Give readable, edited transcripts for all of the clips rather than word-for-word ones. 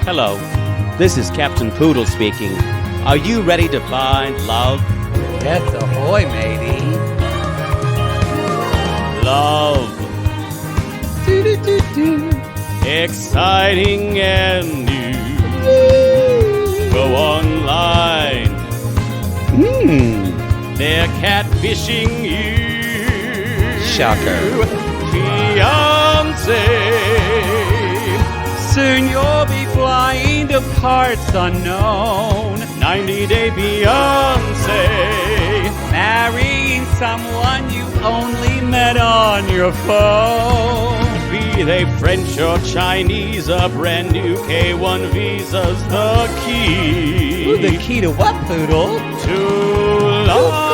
Hello, this is Captain Poodle speaking. Are you ready to find love? Yes, ahoy, matey. Love. Exciting and new. Go online. They're catfishing you. Shocker. Fiancé. Soon you'll be flying to parts unknown. 90-day fiancé. Marrying someone you only met on your phone. Be they French or Chinese, a brand new K1 visa's the key. Ooh, the key to what, Poodle? To love.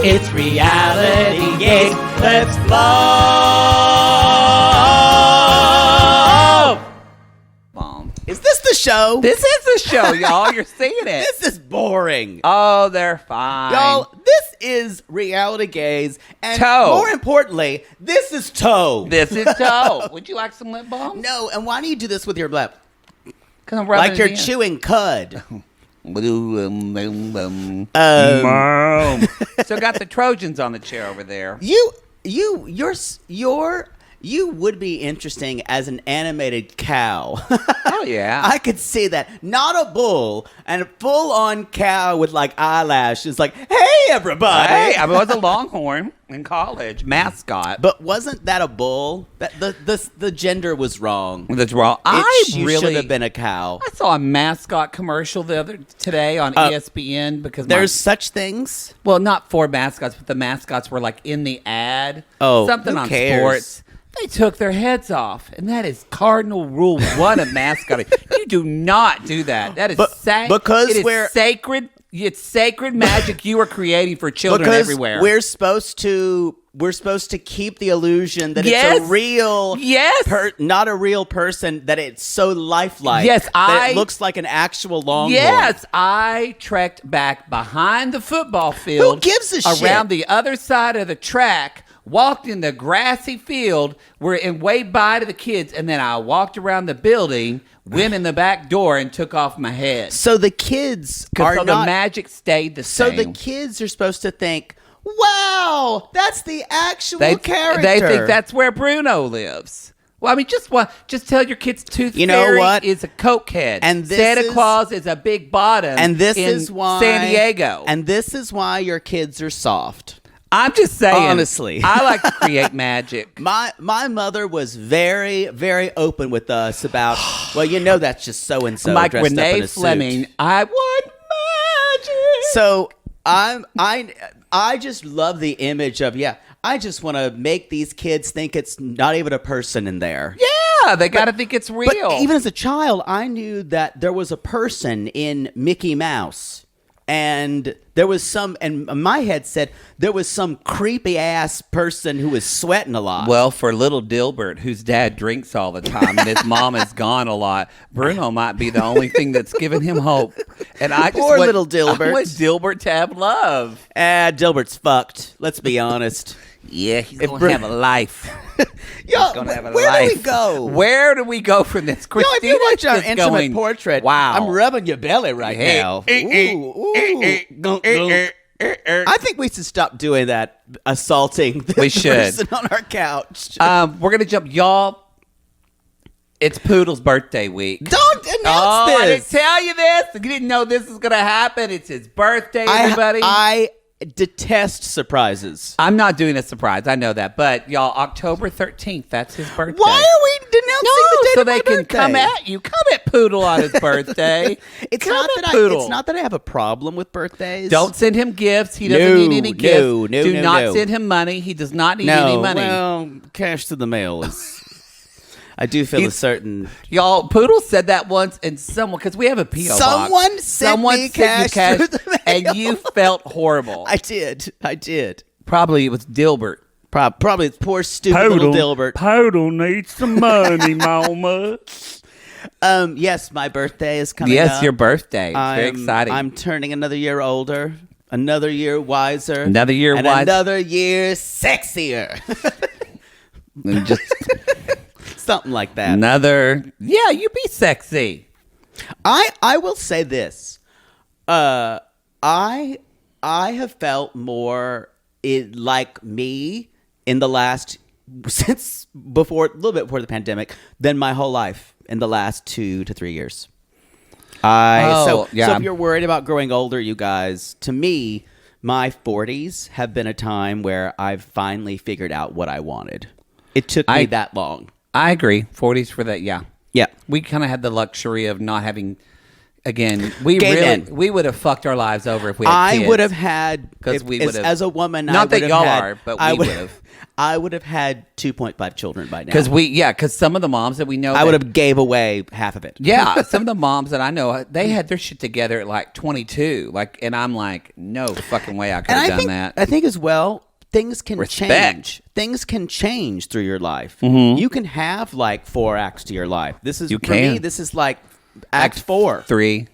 It's reality gaze. Let's love. Is this the show? This is the show, y'all. You're seeing it. This is boring. Oh, they're fine. Y'all, this is Reality Gaze. And Toe. more importantly, this is Toe. This is Toe. Would you like some lip balm? No, and why do you do this with your lip? Because I'm rubbing Like you're it in. chewing cud. So got the Trojans on the chair over there. You would be interesting as an animated cow. Oh, yeah. I could see that. Not a bull, and a full-on cow with, like, eyelashes. Like, hey, everybody. Hey, I was a Longhorn in college. Mascot. But wasn't that a bull? That the gender was wrong. That's wrong. You should have been a cow. I saw a mascot commercial today on ESPN because There's such things? well, not for mascots, but the mascots were like in the ad. Oh, something who on cares? sports. They took their heads off, and that is cardinal rule 1 of mascotting. You do not do that. That is sacred. It's sacred magic you are creating for children everywhere. We're supposed to keep the illusion that it's a real, not a real person. That it's so lifelike. Yes, that it looks like an actual Longhorn. Yes, I trekked back behind the football field. Who gives a shit? Around the other side of the track. Walked in the grassy field, and waved bye to the kids, and then I walked around the building, went in the back door, and took off my head. So the kids the magic stayed the same. So the kids are supposed to think, "Wow, that's the actual character." They think that's where Bruno lives. Well, I mean, just tell your kids Tooth You know Fairy what? is a cokehead, and Santa Claus is a big bottom, and this in is why San Diego. And this is why your kids are soft. I'm just saying. Honestly. I like to create magic. My mother was very, very open with us about, well, that's just so-and-so like dressed Renee up in a Fleming, suit. I want magic. So I just love the image of, I just want to make these kids think it's not even a person in there. Yeah, they got to think it's real. But even as a child, I knew that there was a person in Mickey Mouse. And there was and my head said there was some creepy ass person who was sweating a lot. Well, for little Dilbert, whose dad drinks all the time and his mom is gone a lot, Bruno might be the only thing that's given him hope. And I just Poor little Dilbert. I want Dilbert to have love. Dilbert's fucked. Let's be honest. Yeah, he's going to have a life. Where do we go? Where do we go from this? Christina, if you watch our intimate portrait, wow. I'm rubbing your belly right now. I think we should stop doing that, assaulting the person on our couch. We're going to jump, y'all. It's Poodle's birthday week. Don't announce this. I didn't tell you this. You didn't know this was going to happen. It's his birthday, everybody. I detest surprises. I'm not doing a surprise. I know that. But, y'all, October 13th, that's his birthday. Why are we denouncing the date so of my they can birthday? come at you. Come at Poodle on his birthday. It's not that I have a problem with birthdays. Don't send him gifts. He doesn't need any gifts. Do not send him money. He does not need any money. Well, cash to the mail is... I do feel a certain... Y'all, Poodle said that once, and because we have a P.O. box. Someone sent me cash through the mail. And you felt horrible. I did. Probably it was Dilbert. Probably it's poor, stupid little Dilbert. Poodle needs some money, mama. Yes, my birthday is coming up. Yes, your birthday. It's very exciting. I'm turning another year older, another year wiser, another year and wiser, another year sexier. Something like that. Yeah, you be sexy. I will say this. I have felt more like me in the last a little bit before the pandemic than my whole life in the last 2 to 3 years. So if you're worried about growing older, you guys, to me, my 40s have been a time where I've finally figured out what I wanted. It took me that long. I agree. 40s for that, yeah. Yeah. We kind of had the luxury of not having... Again, we would have fucked our lives over if we had kids. I would have had, as a woman, not that y'all are, but we would have. I would have had 2.5 children by now. Because some of the moms that we know, I would have gave away half of it. Yeah, some of the moms that I know, they had their shit together at like 22, and I'm like, no fucking way I could have done that. I think as well, things can change. Things can change through your life. Mm-hmm. You can have like 4 acts to your life. For me, this is like. Act 4. 3.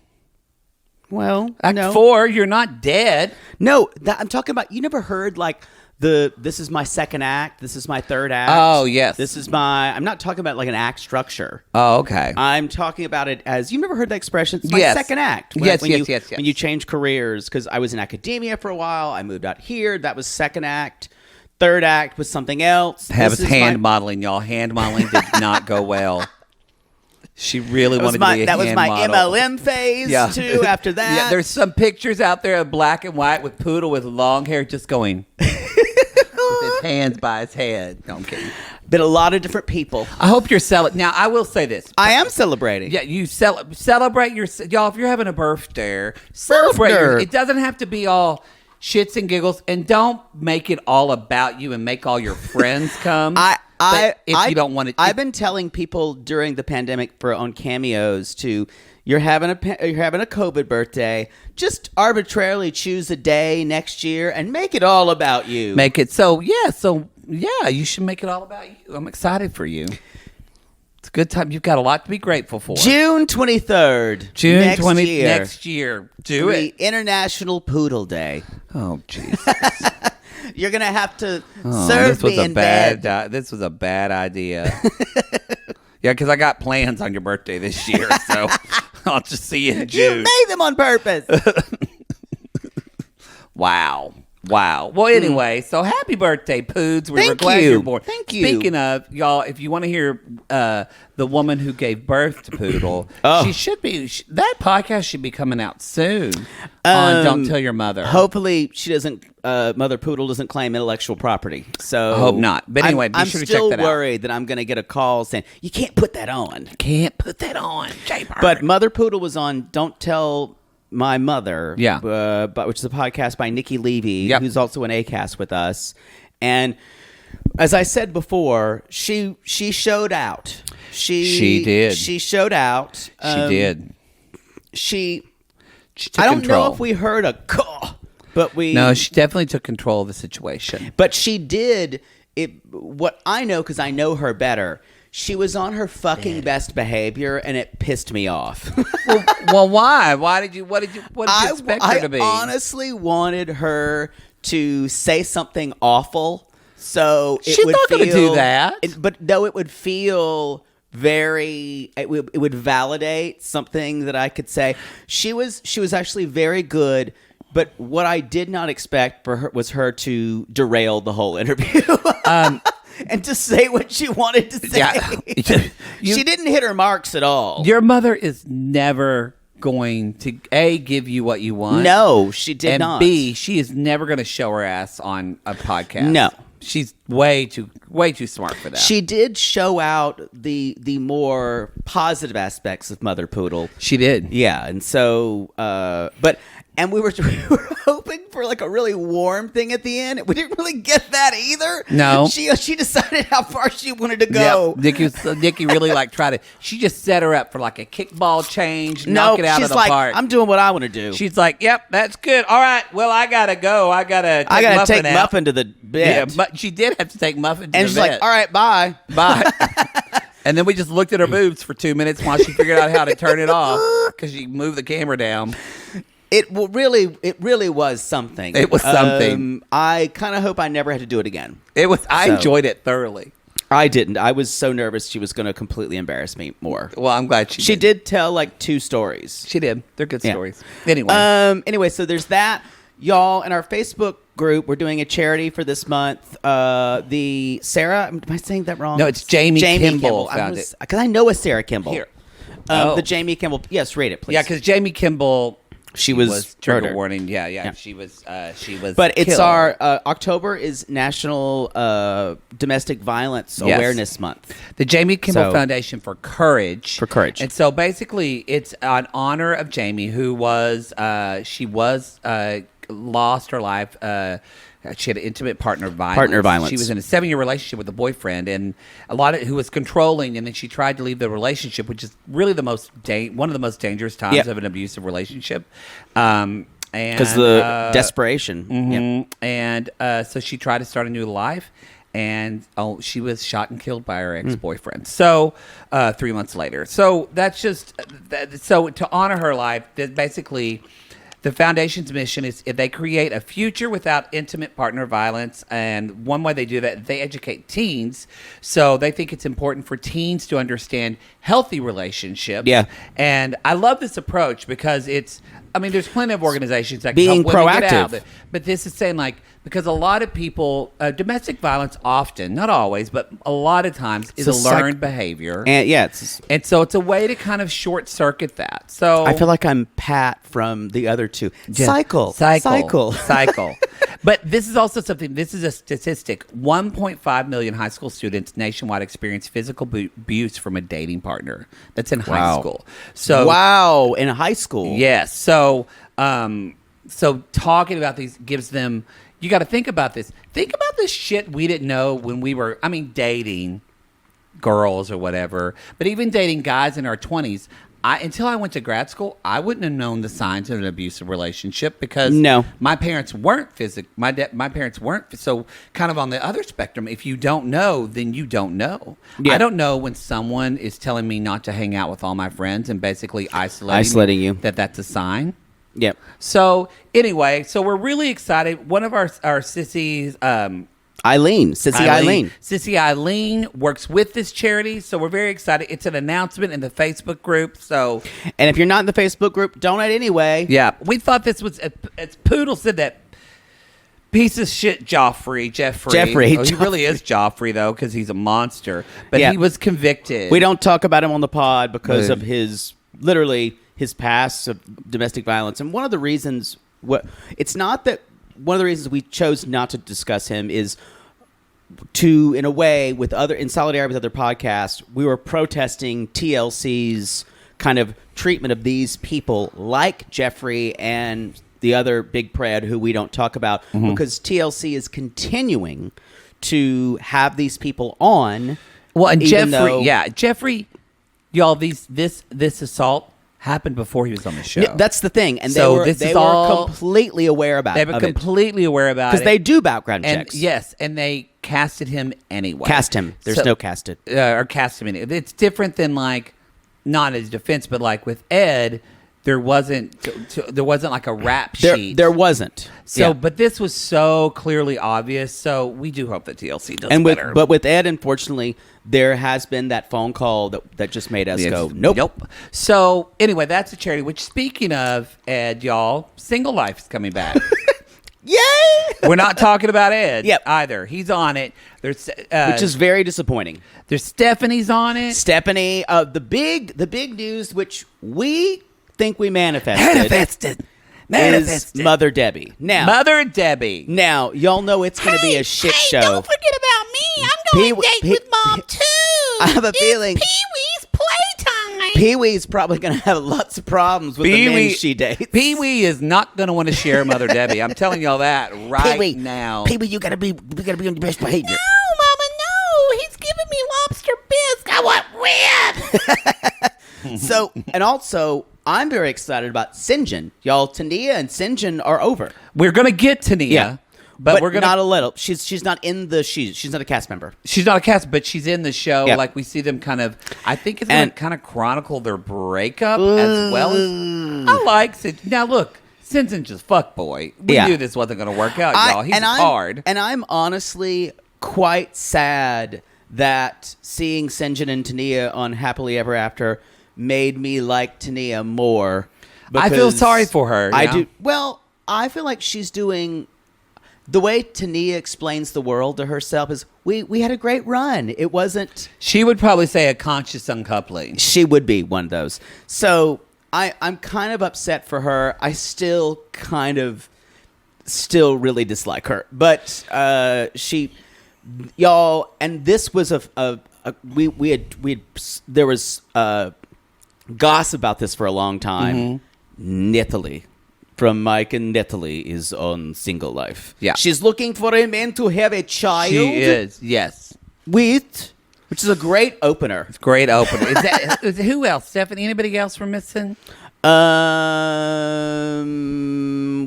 Well, Act 4, you're not dead. No, I'm talking about, you never heard like this is my second act, this is my third act. Oh, yes. I'm not talking about like an act structure. Oh, okay. I'm talking about it as, you never heard that expression? It's my second act. Yes. When you change careers, because I was in academia for a while, I moved out here, that was second act. Third act was something else. That was hand modeling, y'all. Hand modeling did not go well. She really wanted to be a hand model. That was my MLM phase, too, after that. Yeah, there's some pictures out there of black and white with Poodle with long hair just going with his hands by his head. No, I'm kidding. Been a lot of different people. I hope you're celebrating. Now, I will say this. I am celebrating. Yeah, you celebrate your... Y'all, if you're having a birthday, celebrate. It doesn't have to be all... shits and giggles, and don't make it all about you and make all your friends come. If you don't want to, I've been telling people during the pandemic on cameos you're having a COVID birthday, just arbitrarily choose a day next year and make it all about you. Make it so you should make it all about you. I'm excited for you. It's a good time. You've got a lot to be grateful for. June 23rd. Next year. Do it. International Poodle Day. Oh, Jesus. You're going to have to serve me in bed. This was a bad idea. Yeah, because I got plans on your birthday this year, so I'll just see you in June. You made them on purpose. Wow. Well, anyway, so happy birthday, Poods. We're glad you're born. Thank you. Speaking of, y'all, if you want to hear the woman who gave birth to Poodle, she should be. That podcast should be coming out soon on Don't Tell Your Mother. Hopefully, she doesn't. Mother Poodle doesn't claim intellectual property. So I hope not. But anyway, be sure to check that out. I'm still worried that I'm going to get a call saying you can't put that on. Can't put that on, J-Bird. But Mother Poodle was on Don't Tell My Mother, which is a podcast by Nikki Levy, who's also an ACAST with us. And as I said before, she showed out. She did. She showed out. She did. She took I don't control. know if we heard a caw, but No, she definitely took control of the situation. But she did what I know, because I know her better. She was on her fucking best behavior, and it pissed me off. well, why? What did you expect her to be? I honestly wanted her to say something awful, so she's not going to do that. But no, it would feel it would validate something that I could say. She was actually very good. But what I did not expect for her was her to derail the whole interview. And to say what she wanted to say. Yeah. She didn't hit her marks at all. Your mother is never going to, A, give you what you want. No, she did not. And B, she is never going to show her ass on a podcast. No. She's way too smart for that. She did show out the more positive aspects of Mother Poodle. She did. Yeah, and so, and we were hoping for like a really warm thing at the end. We didn't really get that either. No. She decided how far she wanted to go. Yep. Nikki really tried to. She just set her up for like a kickball change, knock it out of the park. I'm doing what I want to do. She's like, yep, that's good. All right, well, I gotta go. I gotta take Muffin to the bed. Yeah, but she did have to take Muffin to the bed. And she's like, all right, bye. And then we just looked at her boobs for 2 minutes while she figured out how to turn it off because she moved the camera down. It really was something. It was something. I kind of hope I never had to do it again. I enjoyed it thoroughly. I didn't. I was so nervous she was going to completely embarrass me more. Well, I'm glad she did tell like 2 stories. She did. They're good stories. Anyway. Anyway, so there's that. Y'all, in our Facebook group, we're doing a charity for this month. The Sarah, am I saying that wrong? No, it's Jamie Kimball found it. Because I know a Sarah Kimball. Here. The Jamie Kimball. Yes, read it, please. Yeah, because Jamie Kimball... She was trigger murdered. warning. Yeah. She was. But it's killed. our October is National Domestic Violence Awareness Month. The Jamie Kimball Foundation for Courage. And so basically, it's an honor of Jamie, who was she lost her life. She had an intimate partner violence. She was in a 7-year relationship with a boyfriend, and who was controlling. And then she tried to leave the relationship, which is really one of the most dangerous times of an abusive relationship. Because the desperation. Mm-hmm. And so she tried to start a new life, and she was shot and killed by her ex-boyfriend. So 3 months later. So that's just so to honor her life. Basically. The foundation's mission is if they create a future without intimate partner violence, and one way they do that, they educate teens. So they think it's important for teens to understand healthy relationships. Yeah. And I love this approach because there's plenty of organizations that can being help women proactive. get out. But this is saying because a lot of people, domestic violence often, not always, but a lot of times is a learned behavior. And so it's a way to kind of short circuit that. So I feel like I'm Pat from the other two. Cycle. But this is also something, this is a statistic. 1.5 million high school students nationwide experience physical abuse from a dating partner. That's in high school. So in high school. Yes. So talking about these gives them, you got to think about this. Think about this shit we didn't know when we were, dating girls or whatever, but even dating guys in our 20s. Until I went to grad school, I wouldn't have known the signs of an abusive relationship because my parents weren't my parents weren't. So kind of on the other spectrum, if you don't know, then you don't know. Yeah. I don't know when someone is telling me not to hang out with all my friends and basically isolating you. That's a sign. Yep. So anyway, we're really excited. One of our sissies, Sissy Eileen works with this charity, so we're very excited. It's an announcement in the Facebook group. So, and if you're not in the Facebook group, donate anyway. Yeah, we thought this was. As Poodle said that. Piece of shit, Jeffrey. He really is Joffrey, though, because he's a monster. But he was convicted. We don't talk about him on the pod because of his past of domestic violence. And one of the reasons, one of the reasons we chose not to discuss him is in a way, in solidarity with other podcasts, we were protesting TLC's kind of treatment of these people like Jeffrey and the other big pred who we don't talk about because TLC is continuing to have these people on. Well, and Jeffrey, y'all, this assault happened before he was on the show. That's the thing, and they were completely aware about it. They were completely aware about it because they do background checks. Yes, and they casted him anyway. There's no casted or cast him anyway. It's different than not as defense, but with Ed. There wasn't like a rap sheet. There wasn't. So, but this was so clearly obvious. So we do hope that TLC does better. But with Ed, unfortunately, there has been that phone call that just made us go, nope. So anyway, that's a charity. Which, speaking of Ed, y'all, Single Life is coming back. Yay! We're not talking about Ed either. He's on it. There's which is very disappointing. There's Stephanie's on it. Stephanie, the big news, which we think we manifested is Mother Debbie. Mother Debbie. Now, y'all know it's going to be a shit show. Don't forget about me. I'm going to date with Mom, too. I have a feeling Pee-wee's playtime. Pee-wee's probably going to have lots of problems with the men she dates. Pee-wee is not going to want to share Mother Debbie. I'm telling y'all that now. Pee-wee, you got to be on your best behavior. No, Mama, no. He's giving me lobster bisque. I want ribs. So, and also, I'm very excited about Sinjin. Y'all, Tania and Sinjin are over. We're going to get Tania. But we're gonna not a little. She's not in the. She's not a cast member. She's not a cast, but she's in the show. Yeah. Like we see them kind of. I think it's going to kind of chronicle their breakup as well. I like it. Now look, Sinjin's just fuck boy. We knew this wasn't going to work out, y'all. He's hard. And I'm honestly quite sad that seeing Sinjin and Tania on Happily Ever After made me like Tania more. I feel sorry for her. I do. Well, I feel like she's doing... The way Tania explains the world to herself is, we had a great run. It wasn't... She would probably say a conscious uncoupling. She would be one of those. So I'm kind of upset for her. I still really dislike her. But y'all, and this was there was gossip about this for a long time. Mm-hmm. Natalie from Mike and Natalie is on Single Life. Yeah. She's looking for a man to have a child. She is, yes. Which is a great opener. It's a great opener. Who else? Stephanie, anybody else we're missing?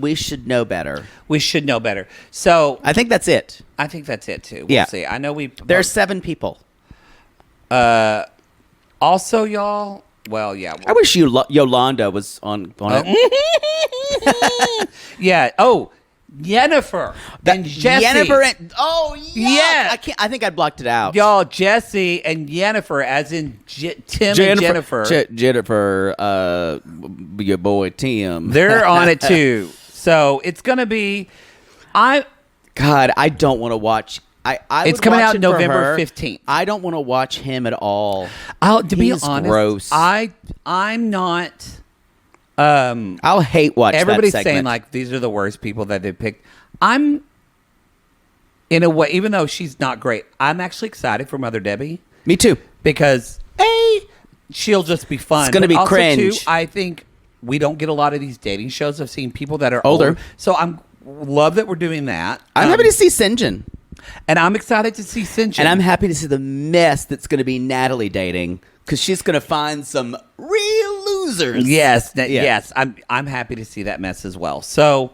We should know better. We should know better. So I think that's it. I think that's it too. We'll see. I know There's 7 people. Also, y'all. Well, yeah. I wish Yolanda was on it. Yeah. Oh, Yennefer and Jesse. Yennefer and yeah. I think I blocked it out. Y'all, Jesse and Yennefer, as in Tim and Jennifer. Jennifer, your boy Tim. They're on it too. So it's gonna be. God, I don't want to watch. It's coming out November 15th. I don't want to watch him at all. To be honest, gross. I'm not. I'll hate watch. Everybody's that segment. saying like these are the worst people that they picked. I'm, in a way, even though she's not great, I'm actually excited for Mother Debbie. Me too, because she'll just be fun. It's going to be also, cringe. Too, I think we don't get a lot of these dating shows. I've seen people that are older, so love that we're doing that. I'm happy to see Sinjin. And I'm excited to see Sinjin. And I'm happy to see the mess that's going to be Natalie dating, because she's going to find some real losers. Yes. I'm happy to see that mess as well. So,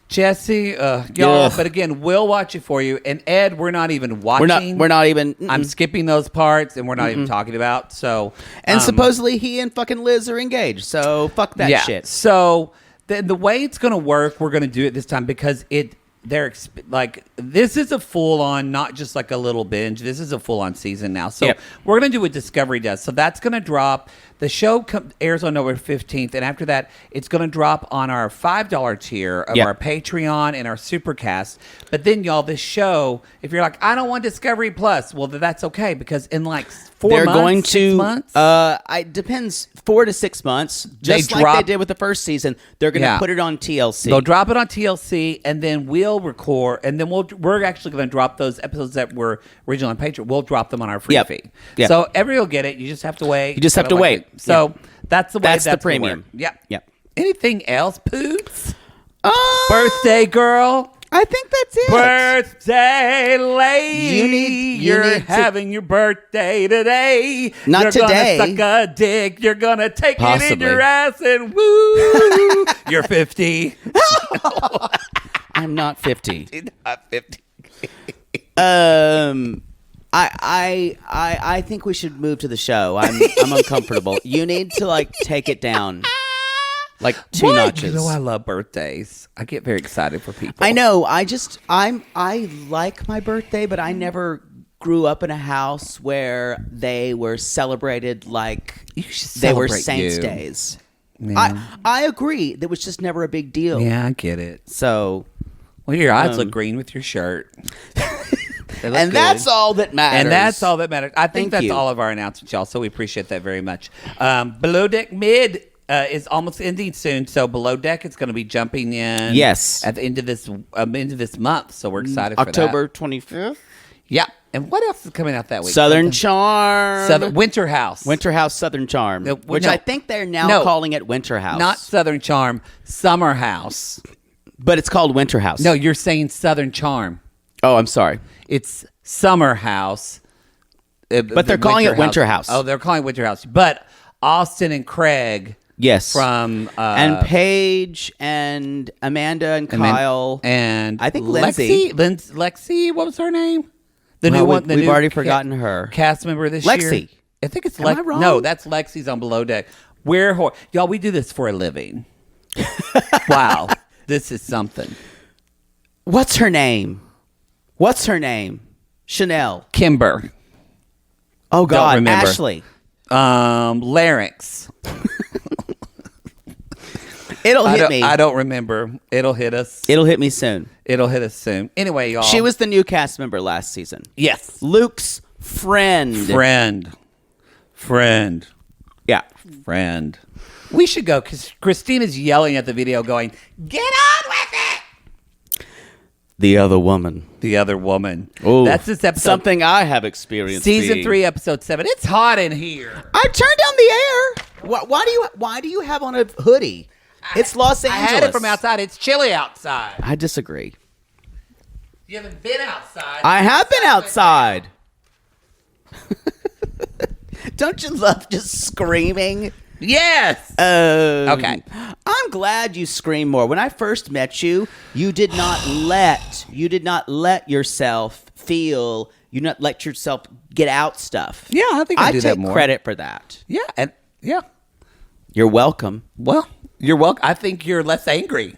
Jesse, y'all, but again, we'll watch it for you. And Ed, we're not even watching. We're not even. I'm skipping those parts, and we're not even talking about. So, and supposedly he and fucking Liz are engaged. So fuck that shit. So the way it's going to work, we're going to do it this time because this is a full on, not just like a little binge. This is a full on season now. So we're going to do what Discovery does. So that's going to drop. The show airs on November 15th. And after that, it's going to drop on our $5 tier of our Patreon and our Supercast. But then, y'all, this show, if you're like, I don't want Discovery Plus, well, that's okay. Because in like 4 months, 6 months? It depends, 4 to 6 months. Just like they did with the first season. They're going to put it on TLC. They'll drop it on TLC, and then we'll record, and then we're actually going to drop those episodes that were originally on Patreon. We'll drop them on our free feed. Yep. So everybody will get it. You just have to wait. You just have to wait. So that's the way. That's the premium. Yep. Anything else, Poots? Birthday girl. I think that's it. Birthday lady. You're having your birthday today. Not today. You're going to suck a dick. You're going to take it in your ass and woo. You're 50. I'm not 50. You're not 50. I think we should move to the show. I'm uncomfortable. You need to take it down. Like 2 notches. You know, I love birthdays. I get very excited for people. I know. I like my birthday, but I never grew up in a house where they were celebrated like they were Saints' Days. Yeah. I agree. That was just never a big deal. Yeah, I get it. So, well, your eyes look green with your shirt. And that's all that matters. I think that's all of our announcements, y'all. So we appreciate that very much. Below Deck Mid is almost ending soon. So Below Deck is going to be jumping in. Yes. At the end of this month. So we're excited for that. October 25th. Yeah. And what else is coming out that week? Southern Charm. Winter House. Winter House Southern Charm. Which I think they're now calling it Winter House. Not Southern Charm. Summer House. But it's called Winter House. No, you're saying Southern Charm. Oh, I'm sorry. It's Summer House. But they're calling it Winter House. Oh, they're calling it Winter House. But Austin and Craig. Yes. From and Paige and Amanda and Kyle and I think Lindsay. Lexi, what was her name? The new one. We've already forgotten her cast member this year. Lexi. I think it's Am I wrong? No, that's Lexi's on Below Deck. Y'all, we do this for a living. Wow, this is something. What's her name? Chanel. Kimber. Oh God, Don't remember. Ashley. Larynx. It'll hit me. I don't remember. It'll hit us. It'll hit me soon. It'll hit us soon. Anyway, y'all. She was the new cast member last season. Yes. Luke's friend. Friend. Yeah. Friend. We should go because Christina's yelling at the video going, get on with it. The other woman. The other woman. Ooh, that's this episode. Something I have experienced. Season 3, episode 7. It's hot in here. I turned down the air. Why do you have on a hoodie? It's Los Angeles. I had it from outside. It's chilly outside. I disagree. You haven't been outside. I have been outside. Don't you love just screaming? Yes. Okay. I'm glad you scream more. When I first met you, you did not let yourself feel. You not let yourself get out stuff. Yeah, I think I do that take more. credit for that. Yeah, and yeah. You're welcome. Well, you're welcome. I think you're less angry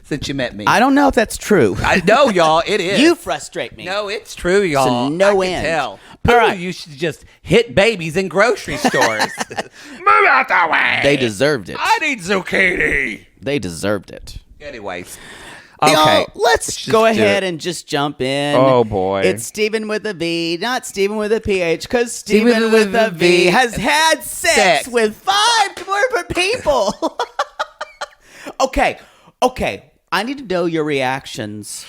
since you met me. I don't know if that's true. I know, y'all. It is. You frustrate me. No, it's true, y'all. no I end. Can tell. All right. You should just hit babies in grocery stores. Move out the way. They deserved it. I need zucchini. They deserved it. Anyways. Okay. Y'all, let's go ahead and just jump in. Oh, boy. It's Stephen with a V, not Stephen with a PH, because Stephen with a V has had sex with 5 different people. Okay. I need to know your reactions.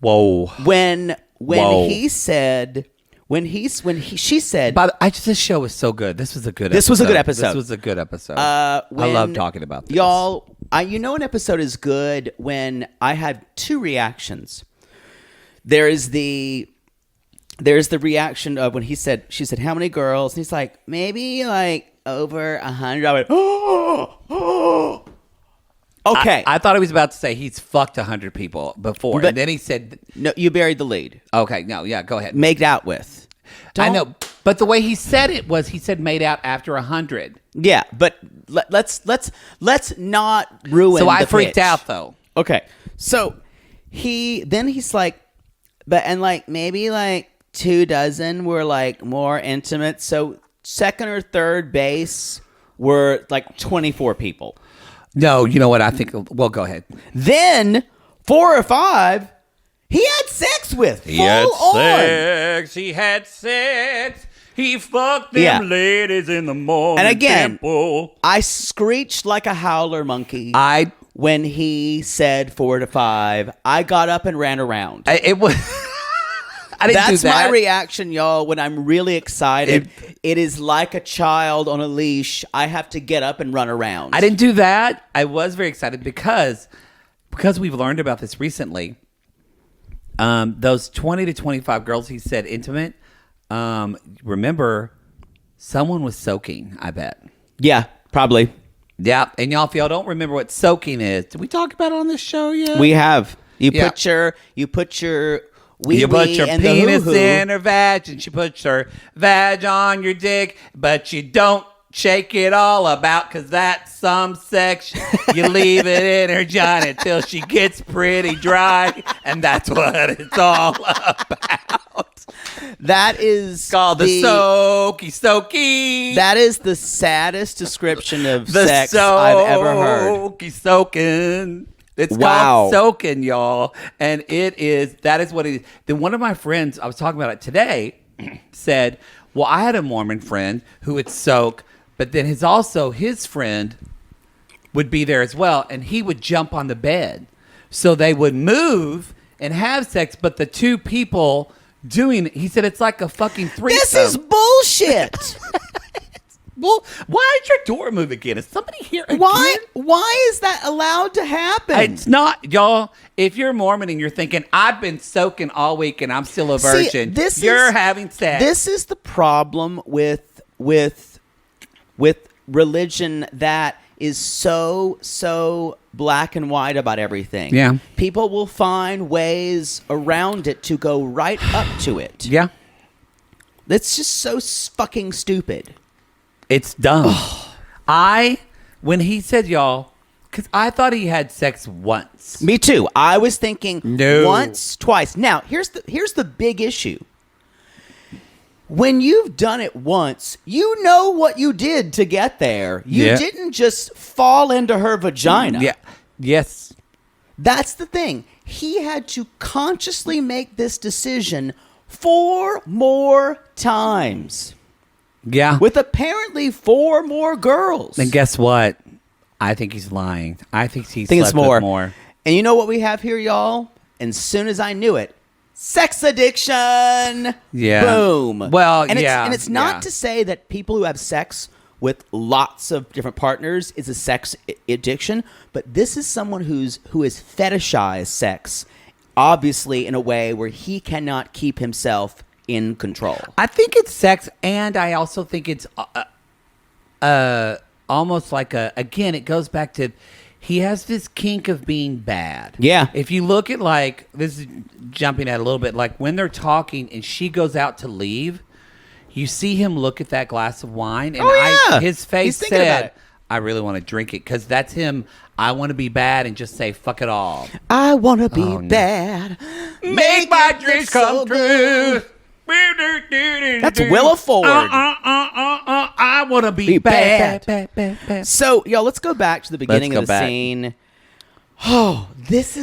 Whoa. When Whoa. he said, she said. But this show was so good. This was a good episode. This was a good episode. This was a good episode. I love talking about this. Y'all, you know an episode is good when I had 2 reactions. There's the reaction of when she said, how many girls? And he's like, maybe like over 100. I went, oh. Okay. I thought he was about to say he's fucked 100 people before. But- and then he said, No, you buried the lead. okay, no, yeah, go ahead. Made out with. I know. But the way he said it was he said made out after 100. Yeah, but let's not ruin So I the freaked pitch. out though. Okay. So he's like, like maybe like 24 were like more intimate. So second or third base were like 24 people. No, you know what I think? Well, go ahead. Then 4 or 5 he had sex with. He had sex. He fucked them ladies in the morning. And again, temple. I screeched like a howler monkey. When he said 4 to 5, I got up and ran around. It was. I didn't That's do that. my reaction, y'all, when I'm really excited. It is like a child on a leash. I have to get up and run around. I didn't do that. I was very excited because we've learned about this recently. Those 20 to 25 girls he said intimate. Remember, someone was soaking. I bet. Yeah, probably. Yeah, and y'all, if y'all don't remember what soaking is, did we talk about it on this show yet? We have. You Yeah. put your wee You put your and penis the hoo-hoo. in her vag, and she puts her vag on your dick, but you don't shake it all about, because that's some sex. You leave it in her vagina until she gets pretty dry, and that's what it's all about. That is Called the soaky. That is the saddest description of The sex I've ever heard. Soaking. It's called soaking, y'all. And that is what it is. Then one of my friends, I was talking about it today, said, well, I had a Mormon friend who would soak, but then his friend would be there as well, and he would jump on the bed. So they would move and have sex, but the 2 people doing it, he said it's like a fucking threesome. This is bullshit. Well, why did your door move again? Is somebody here again? Why is that allowed to happen? It's not, y'all. If you're Mormon and you're thinking, I've been soaking all week and I'm still a virgin, you're having sex. This is the problem with religion that is so black and white about everything. Yeah. People will find ways around it to go right up to it. Yeah. That's just so fucking stupid. It's dumb. When he said y'all, because I thought he had sex once. Me too. I was thinking No. once, twice. Now, here's the big issue. when you've done it once, you know what you did to get there. You didn't just fall into her vagina. Yeah. Yes. That's the thing. He had to consciously make this decision 4 more times. Yeah. With apparently 4 more girls. And guess what? I think he's lying. I think he's it's more. more. And you know what we have here, y'all? And as soon as I knew it, sex addiction. Yeah. Boom. Well, and yeah. It's not to say that people who have sex with lots of different partners is a sex addiction, but this is someone who has fetishized sex, obviously in a way where he cannot keep himself in control. I think it's sex, and I also think it's almost like again, it goes back to he has this kink of being bad. Yeah. If you look at this is jumping at a little bit, like when they're talking and she goes out to leave, you see him look at that glass of wine, and his face said, I really want to drink it, because that's him. I want to be bad and just say, fuck it all. I want to be bad. Make my dreams come true. That's Willa Ford. I want to be bad. So, y'all, let's go back to the beginning of the scene. Oh, this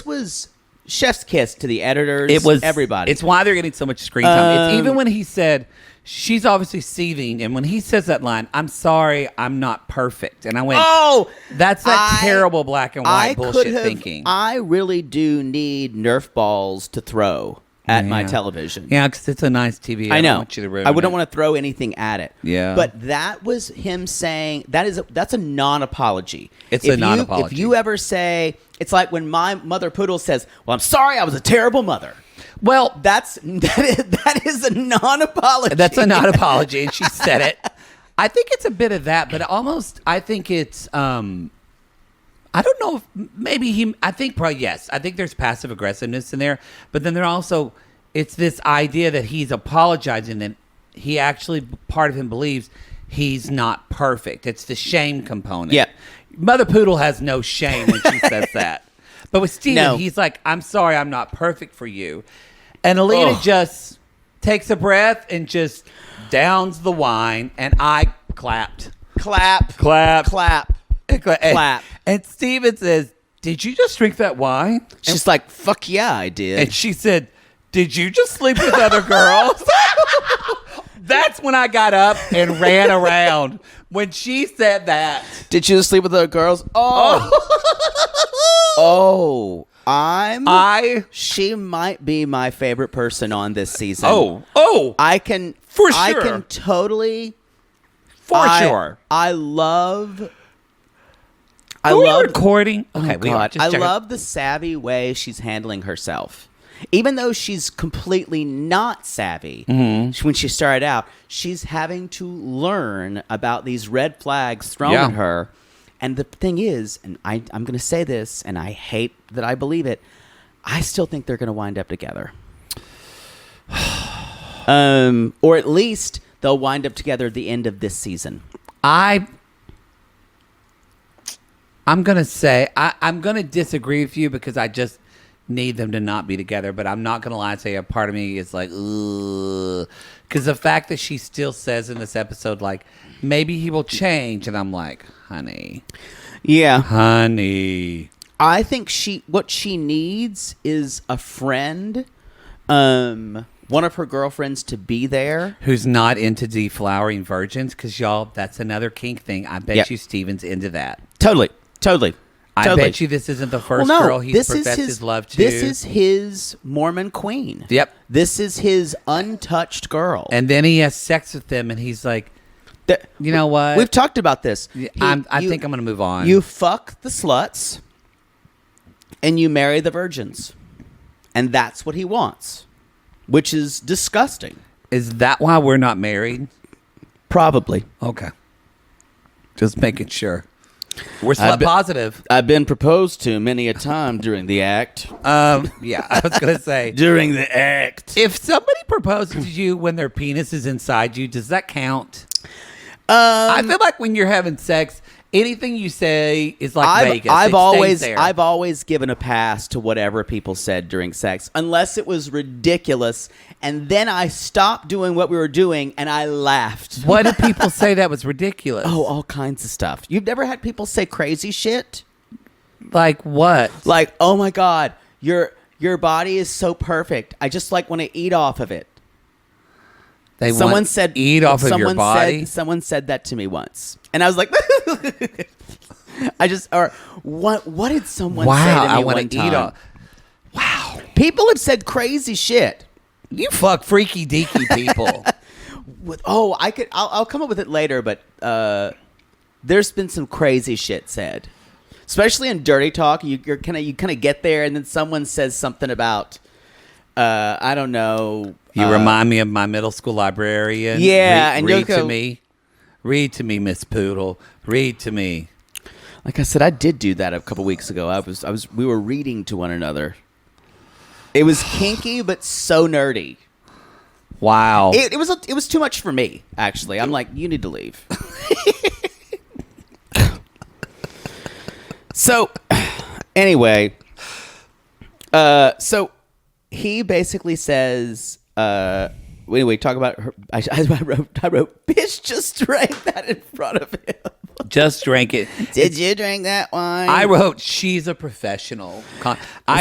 was chef's kiss to the editors. It was everybody. It's why they're getting so much screen time. It's even when he said, she's obviously seething, and when he says that line, I'm sorry, I'm not perfect. And I went, that's that terrible black and white bullshit thinking. I really do need Nerf balls to throw at my television. Yeah, because it's a nice TV. I know. Don't want you to ruin I wouldn't want to throw anything at it. Yeah. But that was him saying, that's a non-apology. It's a non-apology. If you ever say, it's like when my mother poodle says, well, I'm sorry, I was a terrible mother. Well, that is a non-apology. That's a non-apology, and she said it. I think it's a bit of that, but I think it's, I don't know if maybe I think probably yes. I think there's passive aggressiveness in there, but then it's this idea that he's apologizing, and he actually, part of him believes he's not perfect. It's the shame component. Yeah. Mother Poodle has no shame when she says that. But with Steven, he's like, I'm sorry, I'm not perfect for you. And Alina just takes a breath and just downs the wine, and I clapped. Clap. And Steven says, did you just drink that wine? She's like, fuck yeah, I did. And she said, did you just sleep with other girls? That's when I got up and ran around. When she said that. Did you sleep with other girls? She might be my favorite person on this season. I can totally sure. I love recording. Okay, I love the savvy way she's handling herself. Even though she's completely not savvy when she started out, she's having to learn about these red flags thrown at her. And the thing is, and I'm going to say this, and I hate that I believe it, I still think they're going to wind up together. Or at least they'll wind up together at the end of this season. I'm going to say, I'm going to disagree with you because I just need them to not be together. But I'm not going to lie and say a part of me is like, ugh. Because the fact that she still says in this episode, like, maybe he will change. And I'm like, honey. Yeah. Honey. I think what she needs is a friend, one of her girlfriends to be there. Who's not into deflowering virgins. Because, y'all, that's another kink thing. I bet you Steven's into that. Totally. I bet you this isn't the first girl he's professed his love to. This is his Mormon queen. Yep. This is his untouched girl. And then he has sex with them, and he's like, you know what? We've talked about this. I think I'm going to move on. You fuck the sluts, and you marry the virgins. And that's what he wants, which is disgusting. Is that why we're not married? Probably. Okay. Just making sure. We're slut positive. I've been proposed to many a time during the act. Yeah, I was going to say. During the act. If somebody proposes to you when their penis is inside you, does that count? I feel like when you're having sex anything you say is like Vegas. I've I've always given a pass to whatever people said during sex, unless it was ridiculous, and then I stopped doing what we were doing and I laughed. What did people say that was ridiculous? Oh, all kinds of stuff. You've never had people say crazy shit? Like what? Like, oh my God, your body is so perfect. I just like want to eat off of it. Someone said eat off of your body. Someone said that to me once, and I was like, what did someone say to me I want one to time? eat off. Wow, people have said crazy shit. You fuck freaky deaky people. I'll come up with it later, but there's been some crazy shit said, especially in dirty talk. You kind of get there, and then someone says something about I don't know. You remind me of my middle school librarian. Yeah, and read to me. Read to me, Miss Poodle. Read to me. Like I said, I did do that a couple weeks ago. We were reading to one another. It was kinky, but so nerdy. Wow. It was too much for me, actually. I'm like, you need to leave. So, anyway, so he basically says, anyway, talk about her. I wrote, bitch, just drank that in front of him. Just drank it. Did you drink that wine? I wrote, she's a professional.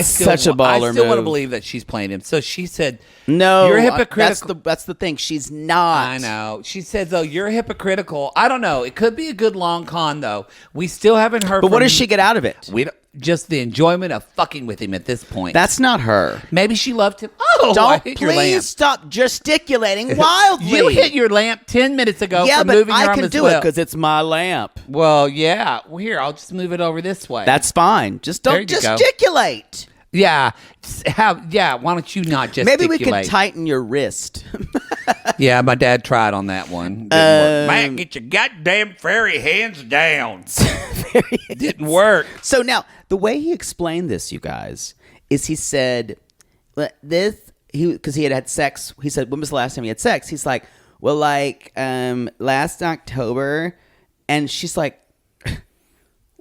Such a baller I still want to move. believe that she's playing him. So she said, no, you're hypocritical. That's the thing. She's not. I know. She said, though, you're hypocritical. I don't know. It could be a good long con, though. We still haven't heard But from what does she get out of it? We don't, just the enjoyment of fucking with him at this point. That's not her. Maybe she loved him. Oh, I Don't hit your lamp. please stop gesticulating wildly. You hit your lamp 10 minutes ago yeah, for but moving your I arm can as do well. it because it's my lamp. Well, yeah. Well, here, I'll just move it over this way. That's fine. Just There don't you go. gesticulate. Yeah. Why don't you not gesticulate? Maybe we could tighten your wrist. Yeah, my dad tried on that one. Didn't work. Man, get your goddamn fairy hands down. Didn't work. So now, the way he explained this, you guys, is he said, because he had sex. He said, when was the last time he had sex? He's like, well, like last October. And she's like,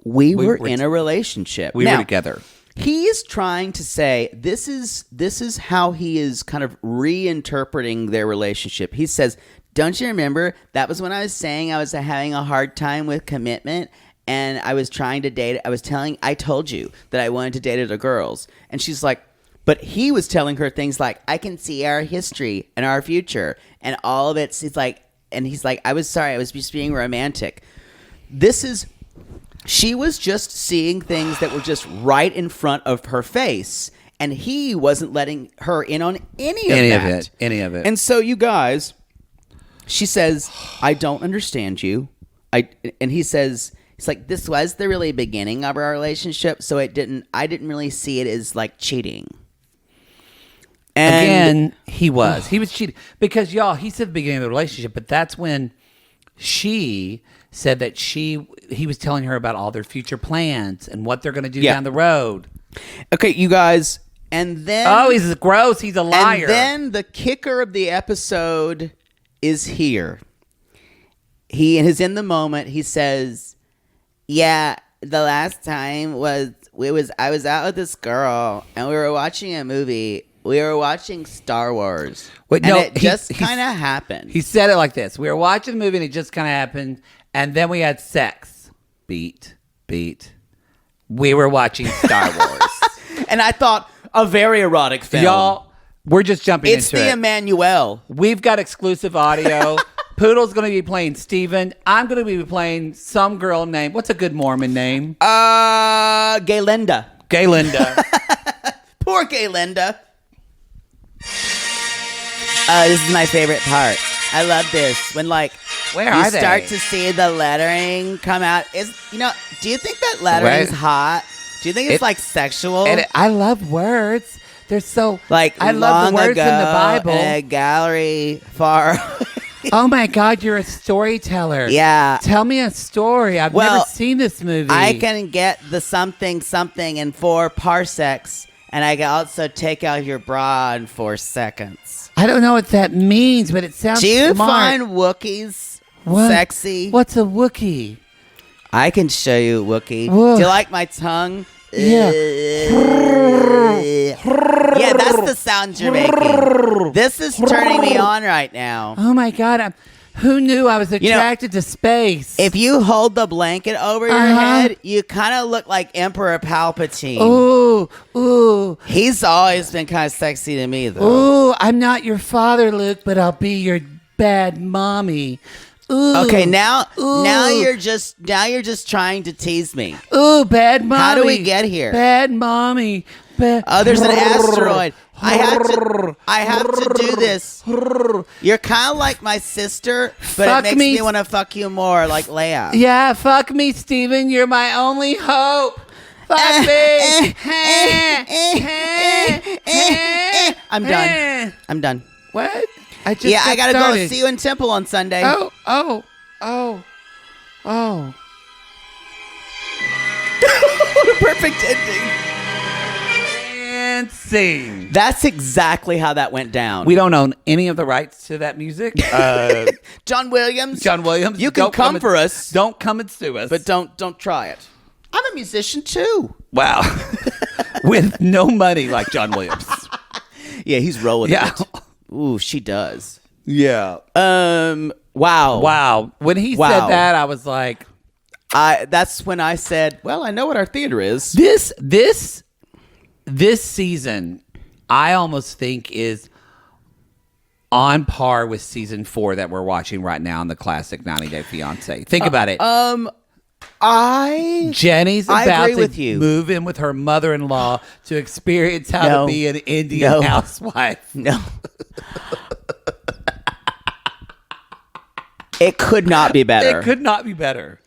we were in a relationship. We were together. He's trying to say this is how he is kind of reinterpreting their relationship. He says, don't you remember that was when I was saying I was having a hard time with commitment and I was trying to date. I told you that I wanted to date other girls. And she's like, but he was telling her things like, I can see our history and our future and all of it. He's like, I was sorry. I was just being romantic. She was just seeing things that were just right in front of her face, and he wasn't letting her in on any of it. And so, you guys, she says, I don't understand you. And he says, it's like, this was the really beginning of our relationship, so I didn't really see it as like cheating. And again, he was cheating because he said the beginning of the relationship, but that's when she said that he was telling her about all their future plans and what they're going to do down the road. Okay, you guys, and then he's gross. He's a liar. And then the kicker of the episode is here. He is in the moment. He says, "Yeah, the last time I was out with this girl and we were watching a movie. We were watching Star Wars. It just kind of happened." He said it like this. We were watching the movie and it just kind of happened. And then we had sex. Beat. We were watching Star Wars. And I thought, a very erotic film. Y'all, we're just jumping into it. It's the Emmanuel. We've got exclusive audio. Poodle's going to be playing Steven. I'm going to be playing some girl named, what's a good Mormon name? Gaylinda. Poor Gaylinda. This is my favorite part. I love this. When where are they? You start to see the lettering come out. Do you think that lettering is hot? Do you think it's sexual? I love words. They're so I love long the words ago in the Bible. In a gallery far. Oh my God, you're a storyteller. Yeah. Tell me a story. I've never seen this movie. I can get the something in 4 parsecs, and I can also take out your bra in 4 seconds. I don't know what that means, but it sounds Do you smart. find Wookiees sexy? What's a Wookiee? I can show you, Wookie. Whoa. Do you like my tongue? Yeah. Yeah, that's the sound you're making. This is turning me on right now. Oh my God! Who knew I was attracted to space? If you hold the blanket over your head, you kind of look like Emperor Palpatine. Ooh. He's always been kind of sexy to me, though. Ooh, I'm not your father, Luke, but I'll be your bad mommy. Ooh. Okay, now you're just trying to tease me. Ooh, bad mommy. How do we get here? Bad mommy. Oh, there's an asteroid. I have to do this. You're kind of like my sister, but it makes me want to fuck you more, like Leia. Yeah, fuck me, Steven. You're my only hope. Fuck me. I'm done. What? I gotta go see you in Temple on Sunday. Oh. Perfect ending. And sing. That's exactly how that went down. We don't own any of the rights to that music. John Williams. You can come for us. Don't come and sue us. But don't try it. I'm a musician too. Wow. With no money like John Williams. Yeah, he's rolling it. Ooh, she does. Yeah. Wow. When he said that, I was like, that's when I said, well, I know what our theater is. This season, I almost think is on par with season 4 that we're watching right now in the classic 90 Day Fiancé. Think about it. Jenny's about to move in with her mother-in-law to experience how to be an Indian housewife. No. It could not be better. It could not be better.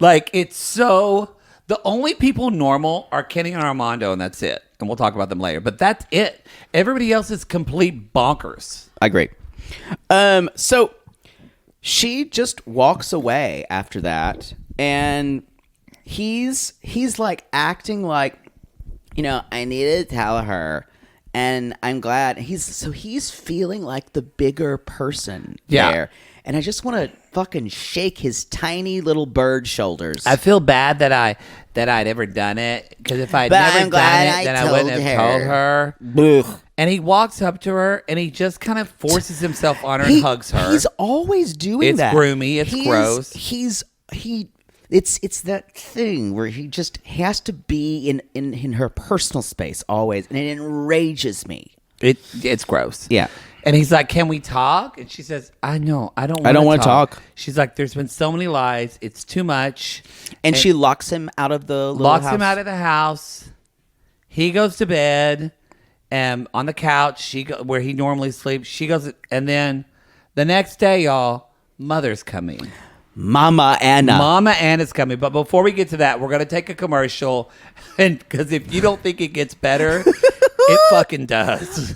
Like, it's so... The only people normal are Kenny and Armando, and that's it. And we'll talk about them later. But that's it. Everybody else is complete bonkers. I agree. So she just walks away after that, and he's like acting like, I needed to tell her, and I'm glad. He's feeling like the bigger person there. And I just want to fucking shake his tiny little bird shoulders. I feel bad that I'd ever done it, because if I'd never done it, then I wouldn't have told her. Ugh. And he walks up to her and he just kind of forces himself on her and hugs her. He's always doing that. It's groomy. It's gross. It's that thing where he just has to be in her personal space always, and it enrages me. It's gross. Yeah. And he's like, "Can we talk?" And she says, "I know. I don't want to talk." She's like, "There's been so many lies. It's too much." And she locks him out of the him out of the house. He goes to bed, and on the couch, where he normally sleeps. She goes, and then the next day, y'all, Mother's coming. Mama Anna's coming. But before we get to that, we're going to take a commercial, and because if you don't think it gets better, it fucking does.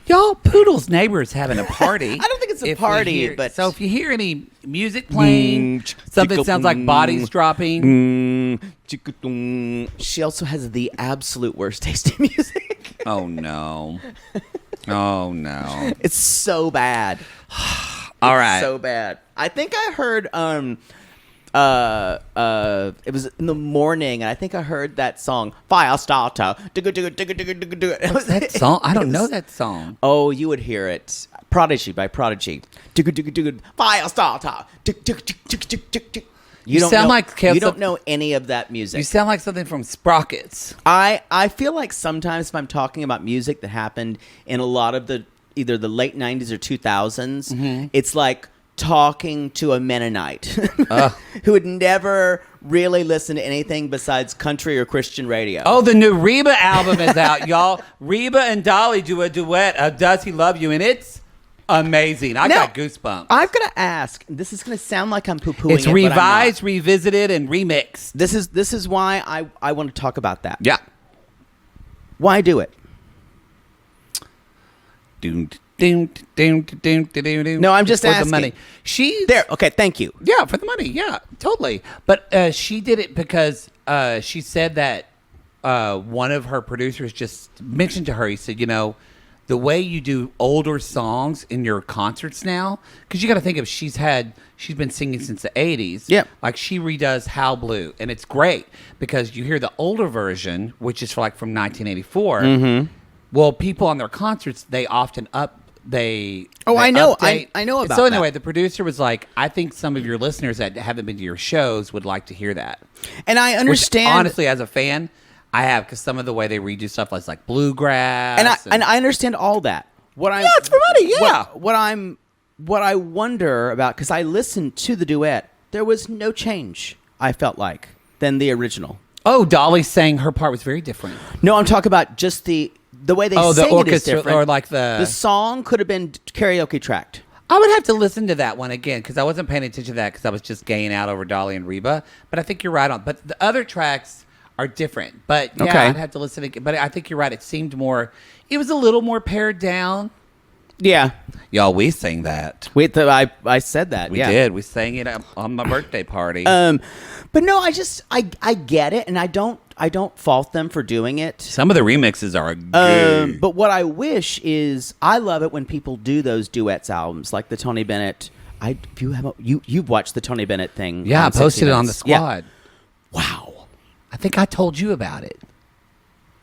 Y'all, Poodle's neighbor's having a party. I don't think it's a party, but... So if you hear any music playing, something sounds like bodies dropping. She also has the absolute worst taste in music. Oh, no. Oh, no. It's so bad. All right. So bad. I think I heard... it was in the morning, and I think I heard that song, Firestarter. What's that song? I don't know that song. Oh, you would hear it. Prodigy by Prodigy. Firestarter. You don't know any of that music. You sound like something from Sprockets. I feel like sometimes if I'm talking about music that happened in a lot of either the late 90s or 2000s, it's like talking to a Mennonite who would never really listen to anything besides country or Christian radio. Oh, the new Reba album is out, y'all. Reba and Dolly do a duet of Does He Love You? And it's amazing. I got goosebumps. I've got to ask, this is going to sound like I'm poo-pooing It's revised, revisited, and remixed. This is why I want to talk about that. Yeah. Why do it? No, I'm just asking. For the money. Okay, thank you. Yeah, for the money. Yeah, totally. But she did it because she said that one of her producers just mentioned to her. He said, the way you do older songs in your concerts now, because you got to think of she's been singing since the 80s. Yeah. Like she redoes How Blue, and it's great because you hear the older version, which is from 1984. Mm-hmm. Well, people on their concerts, they often I know about that. So anyway, the producer was like, I think some of your listeners that haven't been to your shows would like to hear that. And I understand. Which, honestly, as a fan, I have, because some of the way they redo stuff is like bluegrass. And I understand all that. It's for money, yeah. What I wonder about, because I listened to the duet, there was no change, I felt like, than the original. Oh, Dolly saying her part was very different. No, I'm talking about just the way they sing the it orchestra, is different. or like the song could have been karaoke tracked. I would have to listen to that one again because I wasn't paying attention to that because I was just gaying out over Dolly and Reba. But I think you're right on. But the other tracks are different. But yeah, Okay. I'd have to listen again. But I think you're right. It was a little more pared down. Yeah. Y'all, we sang that. I said that. We yeah. did. We sang it on my birthday party. But no, I get it, and I don't fault them for doing it. Some of the remixes are good. But what I wish is, I love it when people do those duets albums, like the Tony Bennett. You've watched the Tony Bennett thing? Yeah, I posted it on the 60 Minutes. squad. Yeah. Wow. I think I told you about it.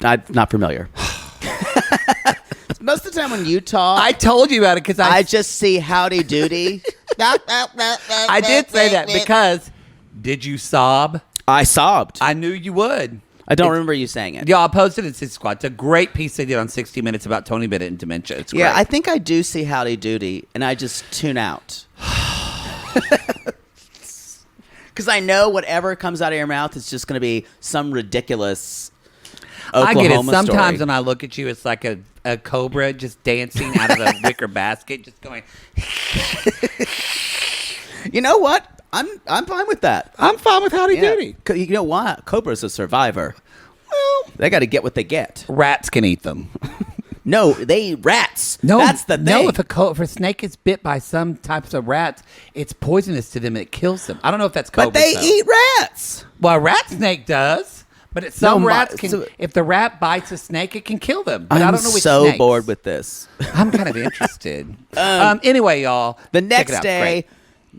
I'm not familiar. Most of the time when you talk, I told you about it because I just see howdy doody. I did say that because did you sob? I sobbed. I knew you would. I don't remember you saying it. Yeah, I posted it in City Squad. It's a great piece they did on 60 Minutes about Tony Bennett and dementia. It's great. Yeah, I think I do see howdy doody, and I just tune out. Because I know whatever comes out of your mouth is just going to be some ridiculous Oklahoma I get it. Sometimes story. when I look at you, it's like a cobra just dancing out of a wicker basket, just going. You know what? I'm fine with that. I'm fine with howdy doody. You know why? Cobra's a survivor. Well, they got to get what they get. Rats can eat them. No, they eat rats. No, that's the thing. No, if a snake is bit by some types of rats, it's poisonous to them and it kills them. I don't know if that's cobras. But they eat rats. Well, a rat snake does. But some rats can. If the rat bites a snake, it can kill them. But I don't know which so snakes. bored with this. I'm kind of interested. Anyway, y'all. The next day,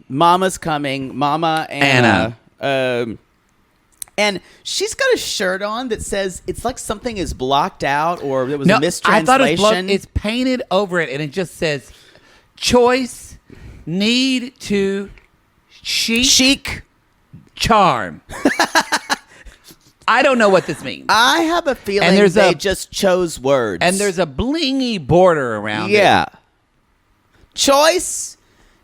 Mama's coming. Mama Anna. And she's got a shirt on that says it's like something is blocked out or there was a mistranslation. I thought it was it's painted over it and it just says choice, need to, chic. Charm. I don't know what this means. I have a feeling they just chose words. And there's a blingy border around it. Yeah. Choice,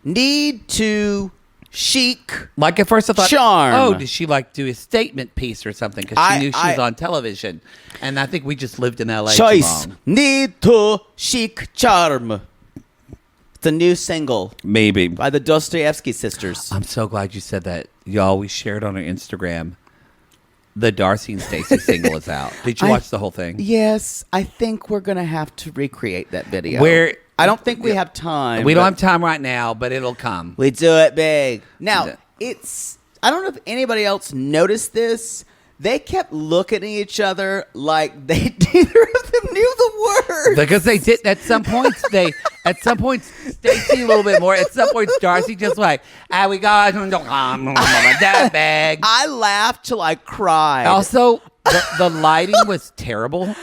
need to, chic, like at first I thought, charm. Oh, did she like do a statement piece or something? Because she knew she was on television. And I think we just lived in L.A. Choice, too long. need to, chic, charm. It's a new single. Maybe. By the Dostoevsky sisters. I'm so glad you said that. Y'all, we shared on our Instagram. The Darcy and Stacey single is out. Did you watch the whole thing? Yes. I think we're going to have to recreate that video. I don't think we have time. We don't have time right now, but it'll come. We do it big. Now, I don't know if anybody else noticed this. They kept looking at each other like neither of them knew the words. Because they did at some points. Stacey a little bit more. At some points, Darcy just like, we got that bag. I laughed till I cried. Also, the lighting was terrible.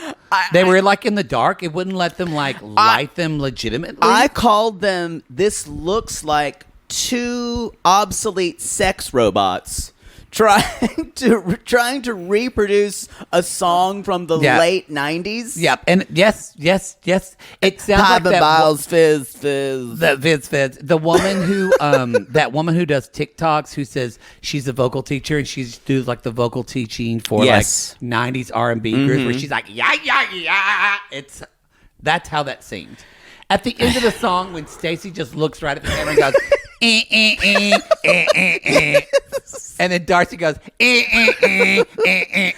They were like in the dark. It wouldn't let them light them legitimately. I called them. This looks like two obsolete sex robots. Trying to reproduce a song from the late 90s. Yep, and yes. It sounds like that. Miles fizz. The fizz. The woman who, that woman who does TikToks, who says she's a vocal teacher and she's does like the vocal teaching for like 90s R&B groups, where she's like yeah. That's how that seemed. At the end of the song, when Stacey just looks right at the camera and goes. And then Darcy goes,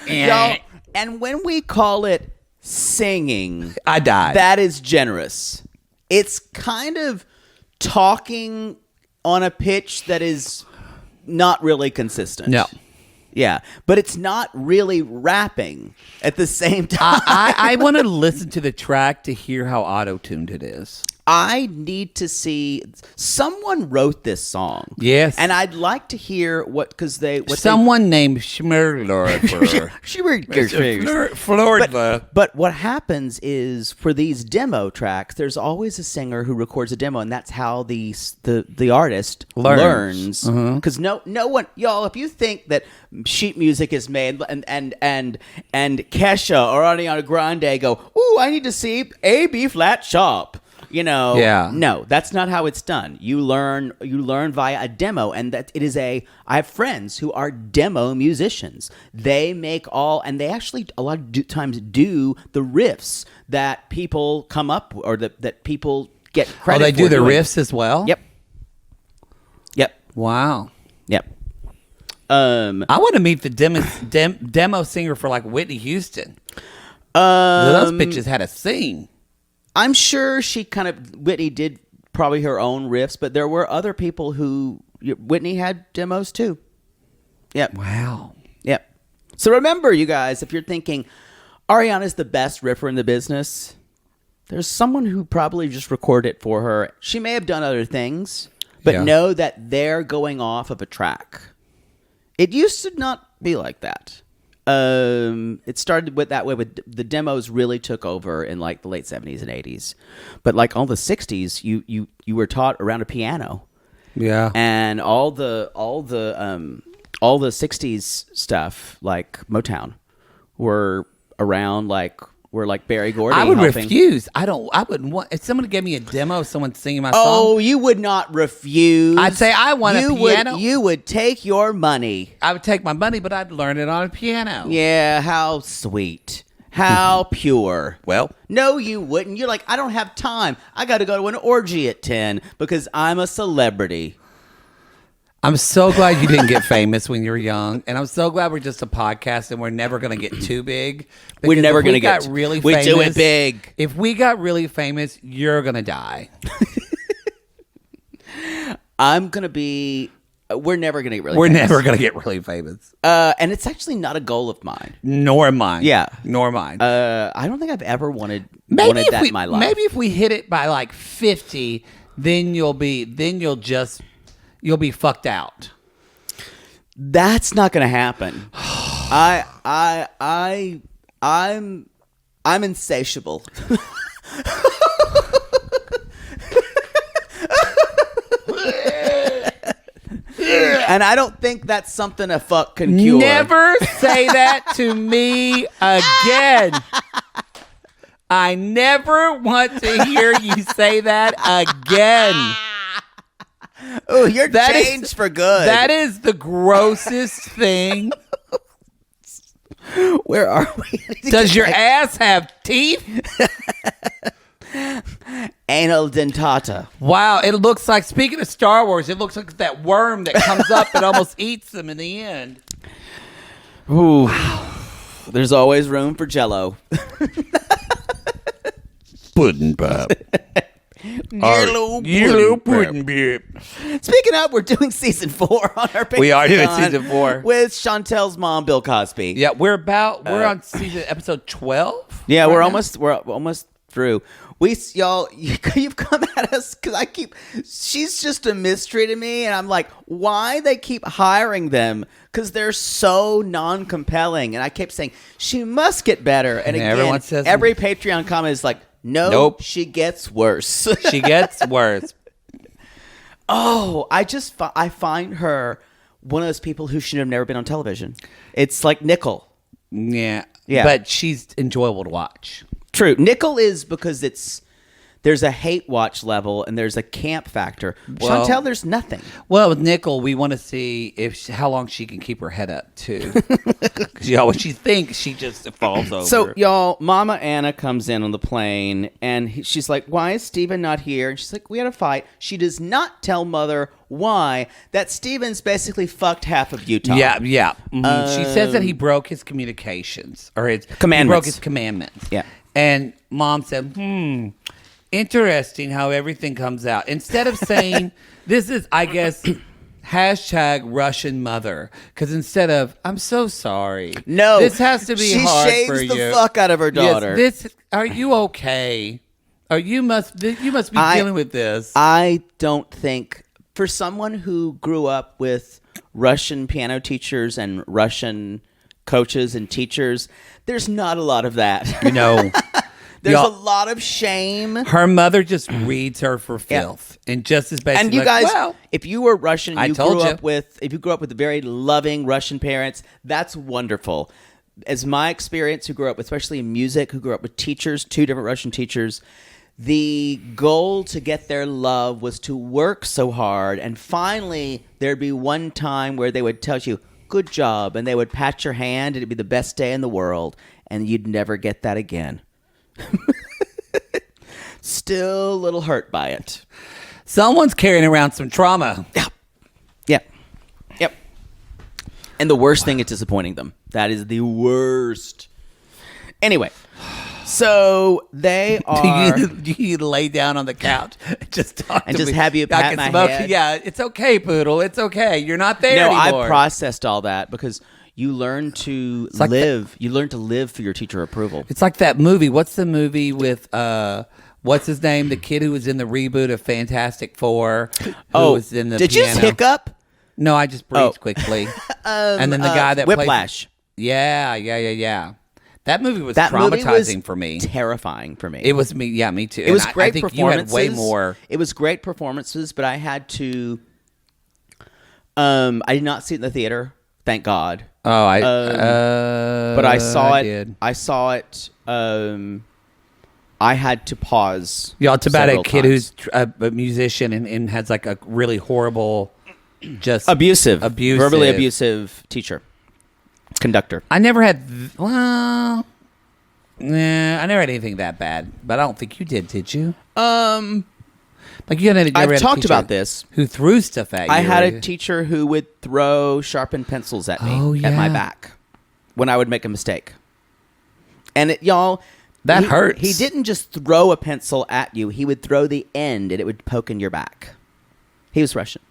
Y'all, and when we call it singing, I died. That is generous. It's kind of talking on a pitch that is not really consistent. No. Yeah, but it's not really rapping at the same time. I want to listen to the track to hear how auto-tuned it is. I need to see someone wrote this song. Yes, and I'd like to hear someone named Schmerler. But what happens is for these demo tracks, there's always a singer who records a demo, and that's how the artist learns. Because no one, y'all, if you think that sheet music is made and Kesha or Ariana Grande go, ooh, I need to see A B flat sharp. No, that's not how it's done. You learn via a demo, and that it is I have friends who are demo musicians. They make and they actually a lot of times do the riffs that people come up or that people get credit for. Oh, they do the riffs as well? Yep. Wow. Yep. I want to meet the demo singer for like Whitney Houston. Those bitches had a scene. I'm sure Whitney did probably her own riffs, but there were other people Whitney had demos too. Yep. Wow. Yep. So remember, you guys, if you're thinking Ariana's the best riffer in the business, there's someone who probably just recorded it for her. She may have done other things, but know that they're going off of a track. It used to not be like that. It started with that way. With the demos, really took over in like the late 70s and 80s, but like all the 60s, you were taught around a piano, and all the 60s stuff like Motown were around were like Barry Gordy. I would helping. refuse. I wouldn't want. If someone gave me a demo of someone singing my song. Oh, you would not refuse. I'd say I want a piano. You would take your money. I would take my money, but I'd learn it on a piano. Yeah, how sweet. How pure. Well, no, you wouldn't. You're like, I don't have time. I got to go to an orgy at 10 because I'm a celebrity. I'm so glad you didn't get famous when you were young, and I'm so glad we're just a podcast and we're never going to get too big. We're never going to get really famous. We do it big. If we got really famous, you're going to die. I'm going to be. We're never going to get really. We're famous. never going to get really famous. And it's actually not a goal of mine. Nor mine. Yeah, nor mine. I don't think I've ever wanted that in my life. Maybe if we hit it by like 50, then you'll be fucked out. That's not going to happen. I'm insatiable. And I don't think that's something a fuck can cure. Never say that to me again. I never want to hear you say that again. Oh, you're changed for good. That is the grossest thing. Where are we? Does your ass have teeth? Anal dentata. Wow, it looks like, speaking of Star Wars, it looks like that worm that comes up and almost eats them in the end. Ooh. There's always room for Jell-O. Pudding pop. Yellow pudding pop. Speaking of, we're doing season 4 on our Patreon. We are doing season 4 with Chantel's mom, Bill Cosby. Yeah, we're on episode 12. Yeah, we're almost through. You've come at us because she's just a mystery to me, and I'm like, why they keep hiring them? Because they're so non-compelling, and I kept saying she must get better. And again, everyone says every Patreon comment is like, nope, she gets worse. She gets worse. Oh, I find her one of those people who should have never been on television. It's like Nickel. Yeah, but she's enjoyable to watch. True. Nickel is because there's a hate watch level and there's a camp factor. Well, Chantel, there's nothing. Well, with Nickel, we want to see how long she can keep her head up too. Because when she thinks, she just falls over. So y'all, Mama Anna comes in on the plane and she's like, "Why is Steven not here?" And she's like, "We had a fight." She does not tell Mother why. That Steven's basically fucked half of Utah. Yeah. Mm-hmm. She says that he broke his communications or his commandments. He broke his commandments. Yeah. And Mom said, interesting how everything comes out. Instead of saying, this is, I guess, Hashtag Russian mother. Because instead of, I'm so sorry. No. This has to be hard for you. She shaves the fuck out of her daughter. Yes, are you okay? You must be dealing with this. I don't think, for someone who grew up with Russian piano teachers and Russian coaches and teachers, there's not a lot of that. There's a lot of shame. Her mother just reads her for filth, and just as basically. And you guys, if you were Russian, if you grew up with very loving Russian parents, that's wonderful. As my experience, who grew up, especially in music, who grew up with teachers, 2 different Russian teachers, the goal to get their love was to work so hard, and finally there'd be one time where they would tell you, "Good job," and they would pat your hand, and it'd be the best day in the world, and you'd never get that again. Still a little hurt by it. Someone's carrying around some trauma. Yep. And the worst thing is disappointing them. That is the worst. Anyway, so they are. Do you lay down on the couch and just talk and to just me? have you pat my head? Yeah, it's okay, Poodle. It's okay. You're not there anymore. I processed all that because you learn to live. You learn to live for your teacher approval. It's like that movie. What's the movie with what's his name? The kid who was in the reboot of Fantastic Four. Who was in the did piano. you just hiccup? No, I just breathed quickly. And then the guy that Whiplash. Yeah. That movie was traumatizing for me. Terrifying for me. It was me. Yeah, me too. It was great I think performances. You had way more. It was great performances, but I had to. I did not see it in the theater. Thank God. Oh, but I saw it. Did. I saw it. I had to pause. Y'all, it's about a kid times. who's a musician and has like a really horrible, just abusive, verbally abusive teacher, conductor. I never had. I never had anything that bad, but I don't think you did you? Like you had. I've talked about this. Who threw stuff at you? I had a teacher who would throw sharpened pencils at me at my back when I would make a mistake, and y'all. That hurts. He didn't just throw a pencil at you. He would throw the end, and it would poke in your back. He was Russian.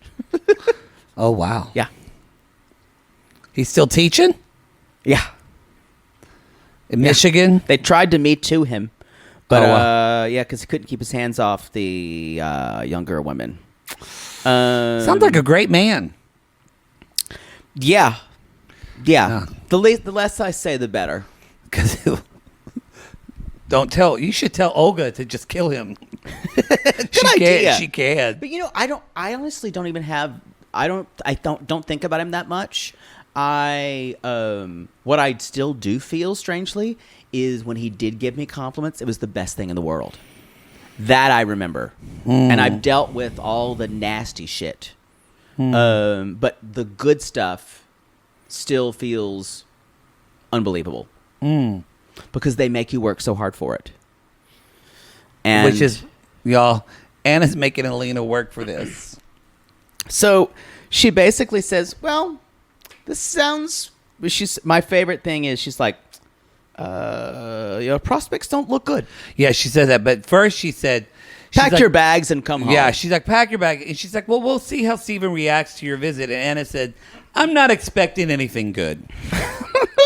Oh, wow. Yeah. He's still teaching? Yeah. In Michigan? They tried to Me Too him. But, because he couldn't keep his hands off the younger women. Sounds like a great man. Yeah. Yeah. The less I say, the better. Because you should tell Olga to just kill him. Good idea. She can. But I honestly don't even have. I don't think about him that much. What I still do feel strangely is when he did give me compliments, it was the best thing in the world. That I remember, and I've dealt with all the nasty shit. But the good stuff still feels unbelievable. Because they make you work so hard for it. And which is, y'all, Anna's making Alina work for this. So she basically says, well, this sounds... my favorite thing is she's like, your prospects don't look good. Yeah, she said that. But first she said... Pack your bags and come home. Yeah, she's like, pack your bag. And she's like, well, we'll see how Steven reacts to your visit. And Anna said, I'm not expecting anything good.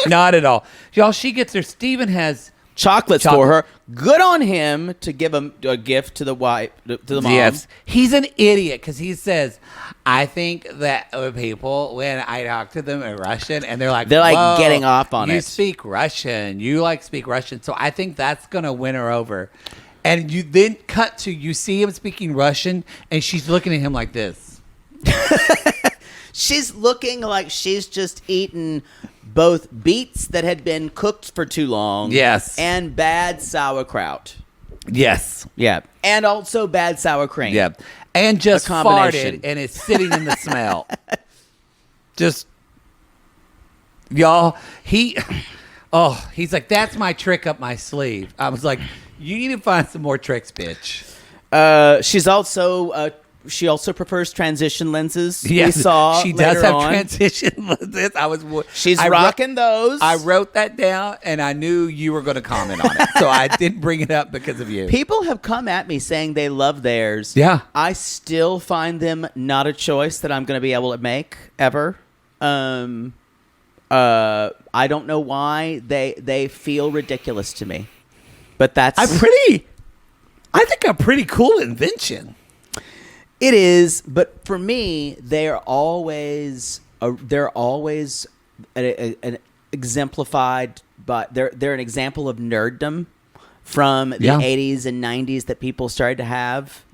Not at all. Y'all, she gets her. Steven has chocolates for her. Good on him to give him a gift to the wife, to the mom. Yes. He's an idiot because he says, I think that people, when I talk to them in Russian, and they're like getting off on it. You speak Russian. You speak Russian. So I think that's going to win her over. And you then cut to, you see him speaking Russian, and she's looking at him like this. She's looking like she's just eaten both beets that had been cooked for too long. Yes. And bad sauerkraut. Yes. Yeah. And also bad sour cream. Yeah. And just farted and is sitting in the smell. Just, y'all, he's like, that's my trick up my sleeve. I was like, you need to find some more tricks, bitch. She's also she also prefers transition lenses. Yes, we saw she does have on. transition lenses. She's rocking those. I wrote that down, and I knew you were going to comment on it, so I didn't bring it up because of you. People have come at me saying they love theirs. Yeah. I still find them not a choice that I'm going to be able to make ever. I don't know why they feel ridiculous to me, but that's I think a pretty cool invention. It is, but for me, they're always an exemplified, but they're an example of nerddom from the 80s and 90s that people started to have.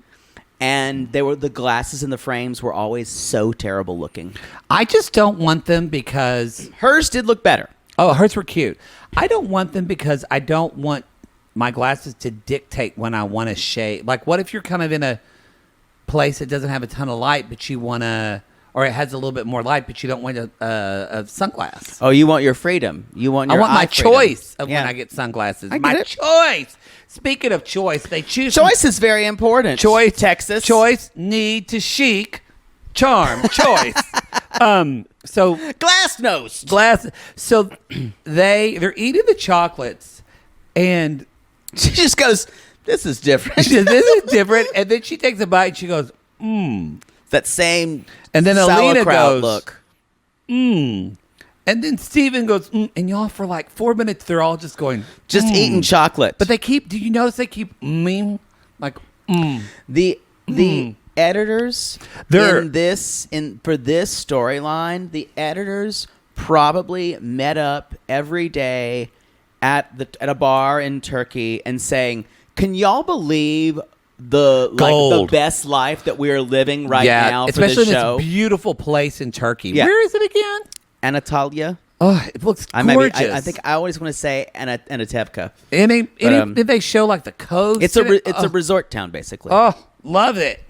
And the glasses and the frames were always so terrible looking. I just don't want them because Hers did look better. Oh, hers were cute. I don't want them because I don't want my glasses to dictate when I want to shade. Like, what if you're kind of in a place that doesn't have a ton of light, but you want to, or it has a little bit more light, but you don't want a sunglass. Oh, you want your freedom. You want your I want my freedom. choice of when I get sunglasses. My choice. Speaking of choice, they choose. Choice is very important. Choice, Texas. Choice, need to chic, charm, choice. So glass nose. So they're eating the chocolates, and she just goes, "This is different. This is different." And then she takes a bite. And she goes, That same and then Alina goes, look. And then Steven goes, and y'all for like 4 minutes they're all just going, eating chocolate. But they keep. Do you notice they keep like The editors for this storyline, the editors probably met up every day at a bar in Turkey and saying, "Can y'all believe the best life that we are living right now, especially for this show? In this beautiful place in Turkey. Yeah. Where is it again? Anatolia." Oh, it looks gorgeous. I think I always want to say Anatevka. Did they show like the coast? It's a resort town, basically. Oh, love it.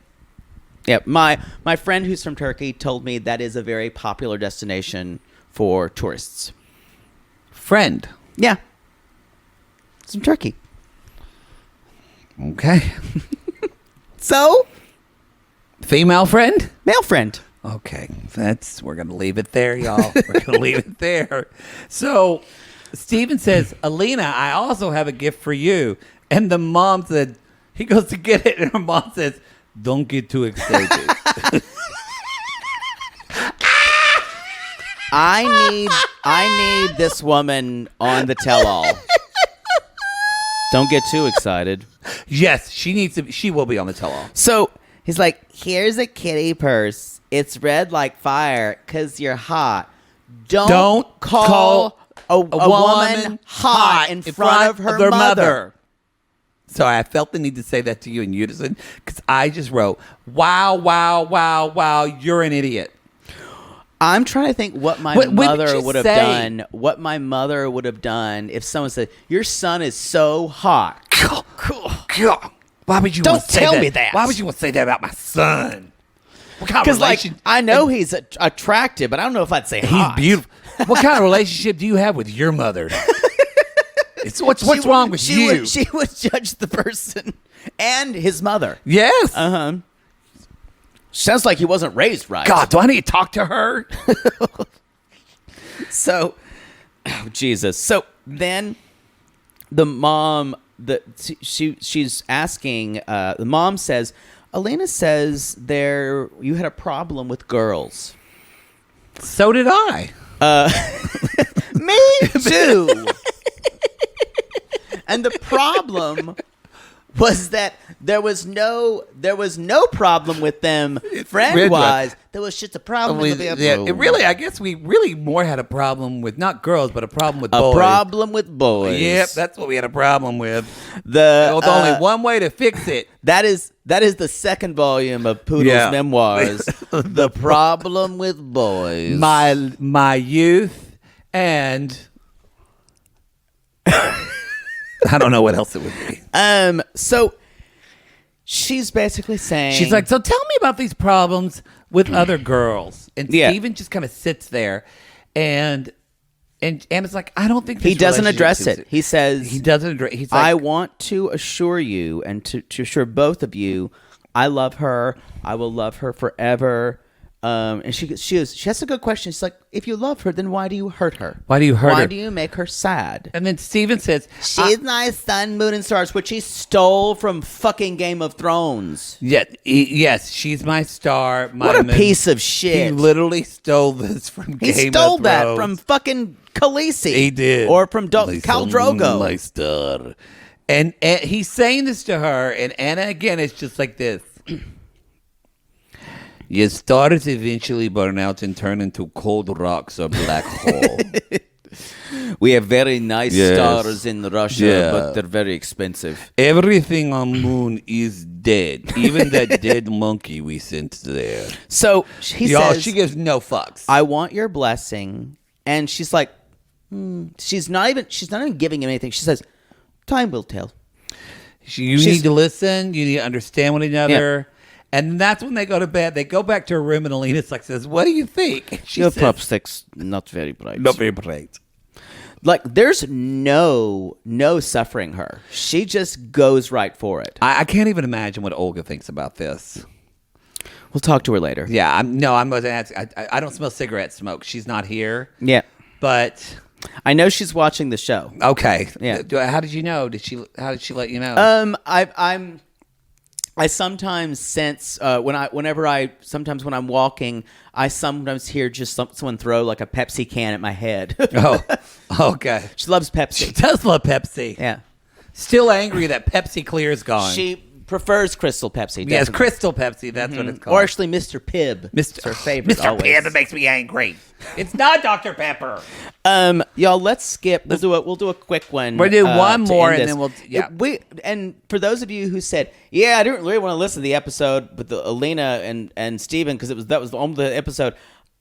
Yeah, my friend who's from Turkey told me that is a very popular destination for tourists. Friend? Yeah. It's from Turkey. Okay. So? Female friend? Male friend. Okay. We're going to leave it there, y'all. We're going to leave it there. So, Steven says, "Alina, I also have a gift for you." And the mom said, he goes to get it, and her mom says, "Don't get too excited." I need this woman on the tell-all. Don't get too excited. Yes, she will be on the tell-all. So he's like, "Here's a kitty purse. It's red like fire because you're hot. Don't call a woman hot in front of her mother." So I felt the need to say that to you in unison because I just wrote, "Wow, wow, wow, wow, you're an idiot." I'm trying to think what my mother would have done. What my mother would have done if someone said, "Your son is so hot." Why would you Don't want to say tell that? me that. Why would you want to say that about my son? What kind of Because relation? I know he's attractive, but I don't know if I'd say He's hot. beautiful. What kind of relationship do you have with your mother? What's wrong with you? She would judge the person and his mother. Yes. Sounds like he wasn't raised right. God, do I need to talk to her? So, Jesus. So then the mom, she's asking, the mom says, "Alina says you had a problem with girls." So did I. Me too. And the problem was that there was no problem with them friend wise. There was just a problem with them. I guess we really more had a problem with not girls, but a problem with boys. A problem with boys. Yep, that's what we had a problem with. There was only one way to fix it. That is the second volume of Poodle's memoirs. The problem with boys. My youth and I don't know what else it would be. So she's basically saying, she's like, "So tell me about these problems with other girls." And Steven just kind of sits there, and it's like, I don't think he doesn't address it. He says he doesn't address. He's like, "I want to assure you and to assure both of you I love her. I will love her forever. And she has a good question. She's like, if you love her, then why do you hurt her? Why do you hurt her? Why do you make her sad? And then Steven says, she's my sun, moon, and stars, which he stole from fucking Game of Thrones. Yeah, yes, she's my star. What a piece of shit. He literally stole this from Game of Thrones. He stole that from fucking Khaleesi. He did. Or from Khal Drogo. My star. And he's saying this to her, and Anna, again, is just like this. Your stars eventually burn out and turn into cold rocks or black hole. We have very nice stars in Russia, but they're very expensive. Everything on Moon is dead. Even that dead monkey we sent there. So he says, she gives no fucks. I want your blessing. And she's like, she's not even giving him anything. She says, time will tell. You need to listen. You need to understand one another. Yeah. And that's when they go to bed. They go back to her room, and Alina says, "What do you think?" Your popstick's not very bright. Not very bright. Like, there's no suffering her. She just goes right for it. I can't even imagine what Olga thinks about this. We'll talk to her later. Yeah, I'm going to ask. I don't smell cigarette smoke. She's not here. Yeah, but I know she's watching the show. Okay. Yeah. How did you know? How did she let you know? I sometimes sense when I'm walking, I sometimes hear just someone throw like a Pepsi can at my head. Oh, okay. She loves Pepsi. She does love Pepsi. Yeah. Still angry that Pepsi Clear is gone. She prefers Crystal Pepsi. Yes, Crystal Pepsi. That's what it's called. Or actually, Mr. Pibb. It's her favorite. Mr. Always. Pibb makes me angry. It's not Dr. Pepper. Y'all, let's skip. We'll do a quick one. We'll do one more, and then we'll. Yeah. And for those of you who said, "Yeah, I didn't really want to listen to the episode with the Alina and Steven because that was only the episode."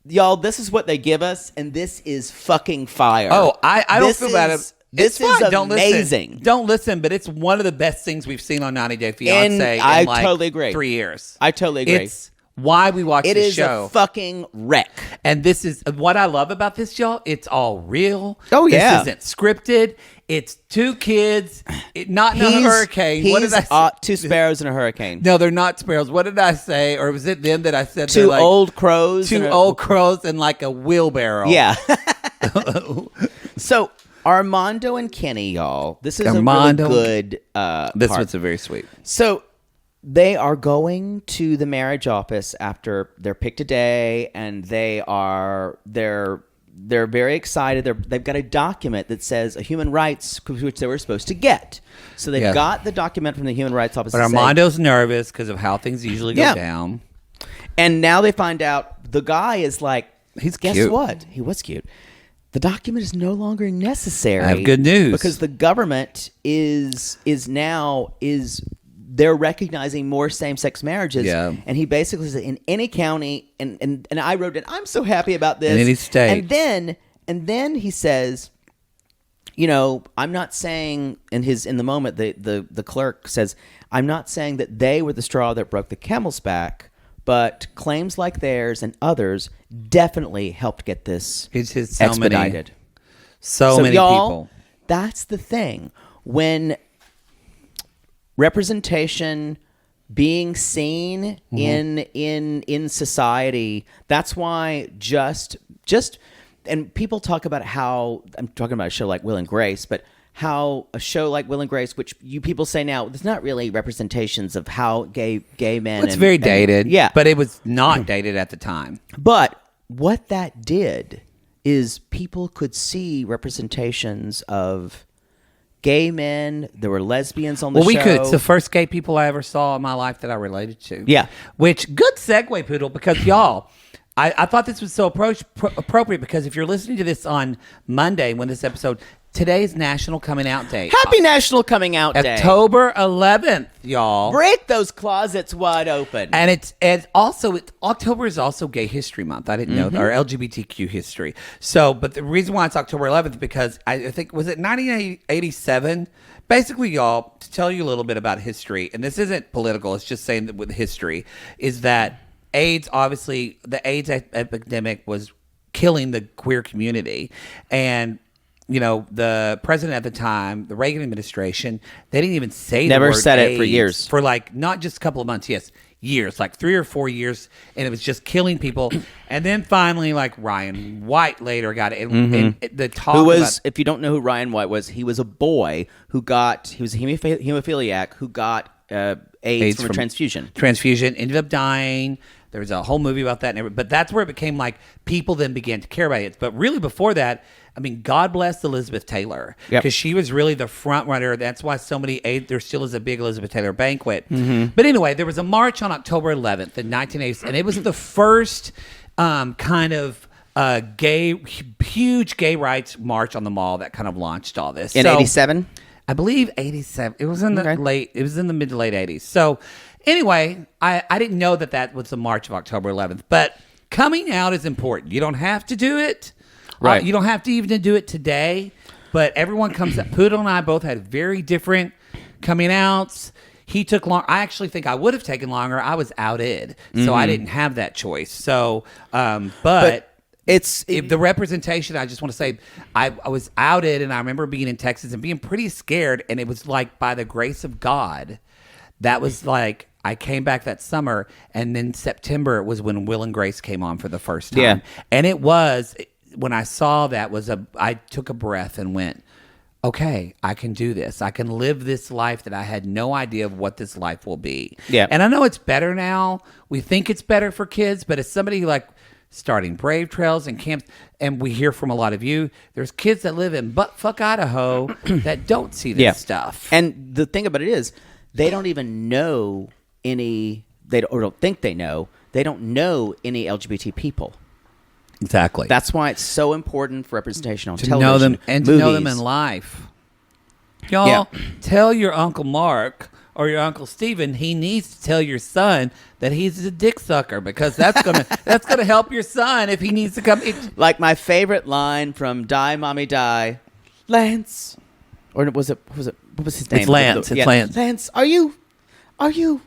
Y'all, this is what they give us, and this is fucking fire. Oh, I don't feel bad. This is amazing. Don't listen, but it's one of the best things we've seen on 90 Day Fiancé in totally agree. 3 years. I totally agree. It's why we watch this show. It is a fucking wreck. And this is what I love about this, y'all. It's all real. Oh, yeah. This isn't scripted. It's two kids, not in a hurricane. What did I say? Two sparrows in a hurricane. No, they're not sparrows. What did I say? Or was it them that I said? Two old crows. Two old crows and like a wheelbarrow. Yeah. So Armando and Kenny, y'all. This is a really good This part. one's very sweet. So they are going to the marriage office after they're picked a day, and they're very excited. They've got a document that says a human rights, which they were supposed to get. So they've got the document from the human rights office. But Armando's nervous because of how things usually go down. And now they find out the guy is like, he's guess cute. What? He was cute. The document is no longer necessary. I have good news. Because the government is they're recognizing more same-sex marriages. Yeah. And he basically said, in any county, and I wrote it, I'm so happy about this. In any state. And then he says, you know, I'm not saying in the moment the clerk says, I'm not saying that they were the straw that broke the camel's back, but claims like theirs and others definitely helped get this expedited. So many people. That's the thing. When representation, being seen in society, that's why just and people talk about how, I'm talking about a show like Will and Grace, but how a show like Will and Grace, which you people say now, there's not really representations of how gay men. Well, it's very dated. Yeah. But it was not dated at the time. But what that did is people could see representations of gay men. There were lesbians on the show. Well, we could. It's the first gay people I ever saw in my life that I related to. Yeah. Which, good segue, Poodle, because y'all, I thought this was so appropriate because if you're listening to this on Monday when this episode, today's National Coming Out Day. Happy National Coming Out Day. October 11th, y'all. Break those closets wide open. And October is also Gay History Month. I didn't know, or LGBTQ history. So, but the reason why it's October 11th because I think, was it 1987? Basically, y'all, to tell you a little bit about history, and this isn't political, it's just saying that with history, is that AIDS, obviously, the AIDS epidemic was killing the queer community. And the president at the time, the Reagan administration, they didn't even say Never the word said it AIDS for years. For like not just a couple of months, yes, years, like 3 or 4 years, and it was just killing people. And then finally, like Ryan White later got it. And the talk who was, if you don't know who Ryan White was, he was a boy he was a hemophiliac who got AIDS from a transfusion. Transfusion, ended up dying. There was a whole movie about that. But that's where it became like people then began to care about it. But really before that, I mean, God bless Elizabeth Taylor, because she was really the front runner. That's why so many there still is a big Elizabeth Taylor banquet. But anyway, there was a march on October 11th in 1980, and it was the first kind of huge gay rights march on the mall that kind of launched all this. In 87? I believe 87. It was in the mid to late 80s. So anyway, I didn't know that was the march of October 11th, but coming out is important. You don't have to do it. Right. You don't have to even do it today, but everyone comes up. Poodle and I both had very different coming outs. He took long. I actually think I would have taken longer. I was outed, so I didn't have that choice. So, but if the representation, I just want to say, I was outed, and I remember being in Texas and being pretty scared, and it was like by the grace of God, that was like, I came back that summer, and then September was when Will and Grace came on for the first time. Yeah. And it was, when I saw that, I took a breath and went, okay, I can do this. I can live this life that I had no idea of what this life will be. Yeah. And I know it's better now. We think it's better for kids, but as somebody like starting Brave Trails and camps, and we hear from a lot of you, there's kids that live in buttfuck Idaho that don't see this stuff. And the thing about it is, they don't even know any, or don't think they know any LGBT people. Exactly. That's why it's so important for representation on to television, know them and movies. to know them in life. Y'all, tell your Uncle Mark or your Uncle Steven he needs to tell your son that he's a dick sucker, because that's gonna help your son if he needs to come. Like my favorite line from Die Mommy Die, Lance, or what was his name? It's Lance. It's Lance. Lance, are you a cocksucker?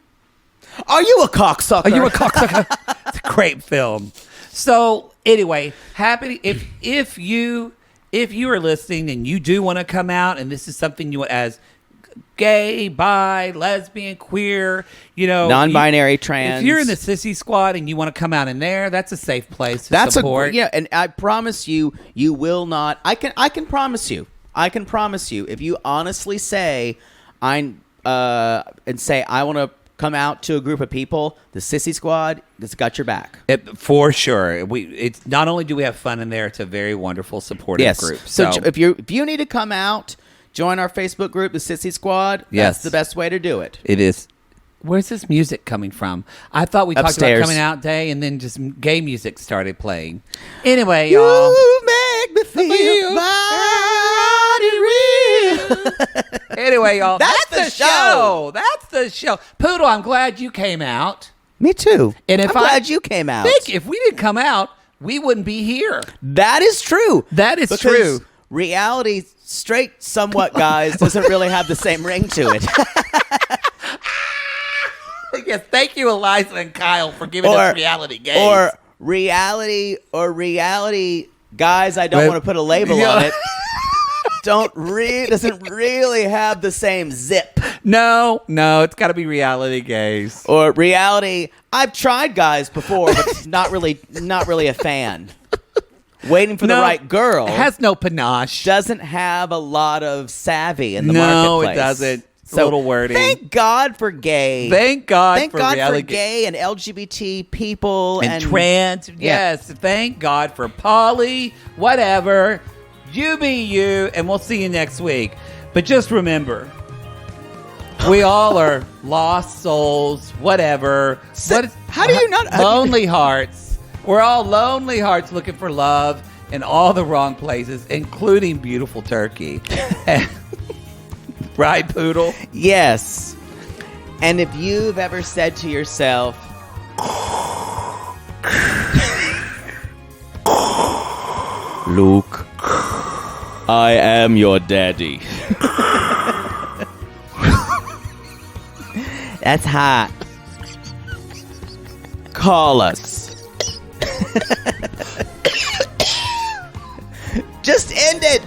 Are you a cocksucker? It's a great film. So anyway, happy if you are listening and you do want to come out, and this is something you as gay, bi, lesbian, queer, non-binary, trans. If you're in the sissy squad and you want to come out in there, that's a safe place to support. And I promise you will not. I can promise you. If you honestly say I want to come out to a group of people, the Sissy Squad has got your back. For sure. It's not only do we have fun in there, it's a very wonderful supportive group. So if you need to come out, join our Facebook group, the Sissy Squad. That's the best way to do it. It is. Where's this music coming from? I thought we talked about coming out day, and then just gay music started playing. Anyway, y'all. You make me feel body real. Anyway, y'all. That's the show. That's the show. Poodle, I'm glad you came out. Me too. And I'm glad you came out. If we didn't come out, we wouldn't be here. That is true. That is true. Reality, straight somewhat, guys, doesn't really have the same ring to it. Yes, thank you, Eliza and Kyle, for giving us reality gays. Or reality, guys, I don't want to put a label on it. Doesn't really have the same zip. No, it's got to be reality gays. Or reality, I've tried guys before, but not really a fan. Waiting for the right girl. It has no panache. Doesn't have a lot of savvy in the marketplace. No, it doesn't. So, a little wordy. Thank God for gay. Thank God for gay and LGBT people and trans. Yes, thank God for poly. Whatever, you be you, and we'll see you next week. But just remember, we all are lost souls. Whatever. How do you not lonely hearts? We're all lonely hearts looking for love in all the wrong places, including beautiful Turkey. Right, Poodle? Yes. And if you've ever said to yourself, Luke, I am your daddy. That's hot. Call us. Just end it.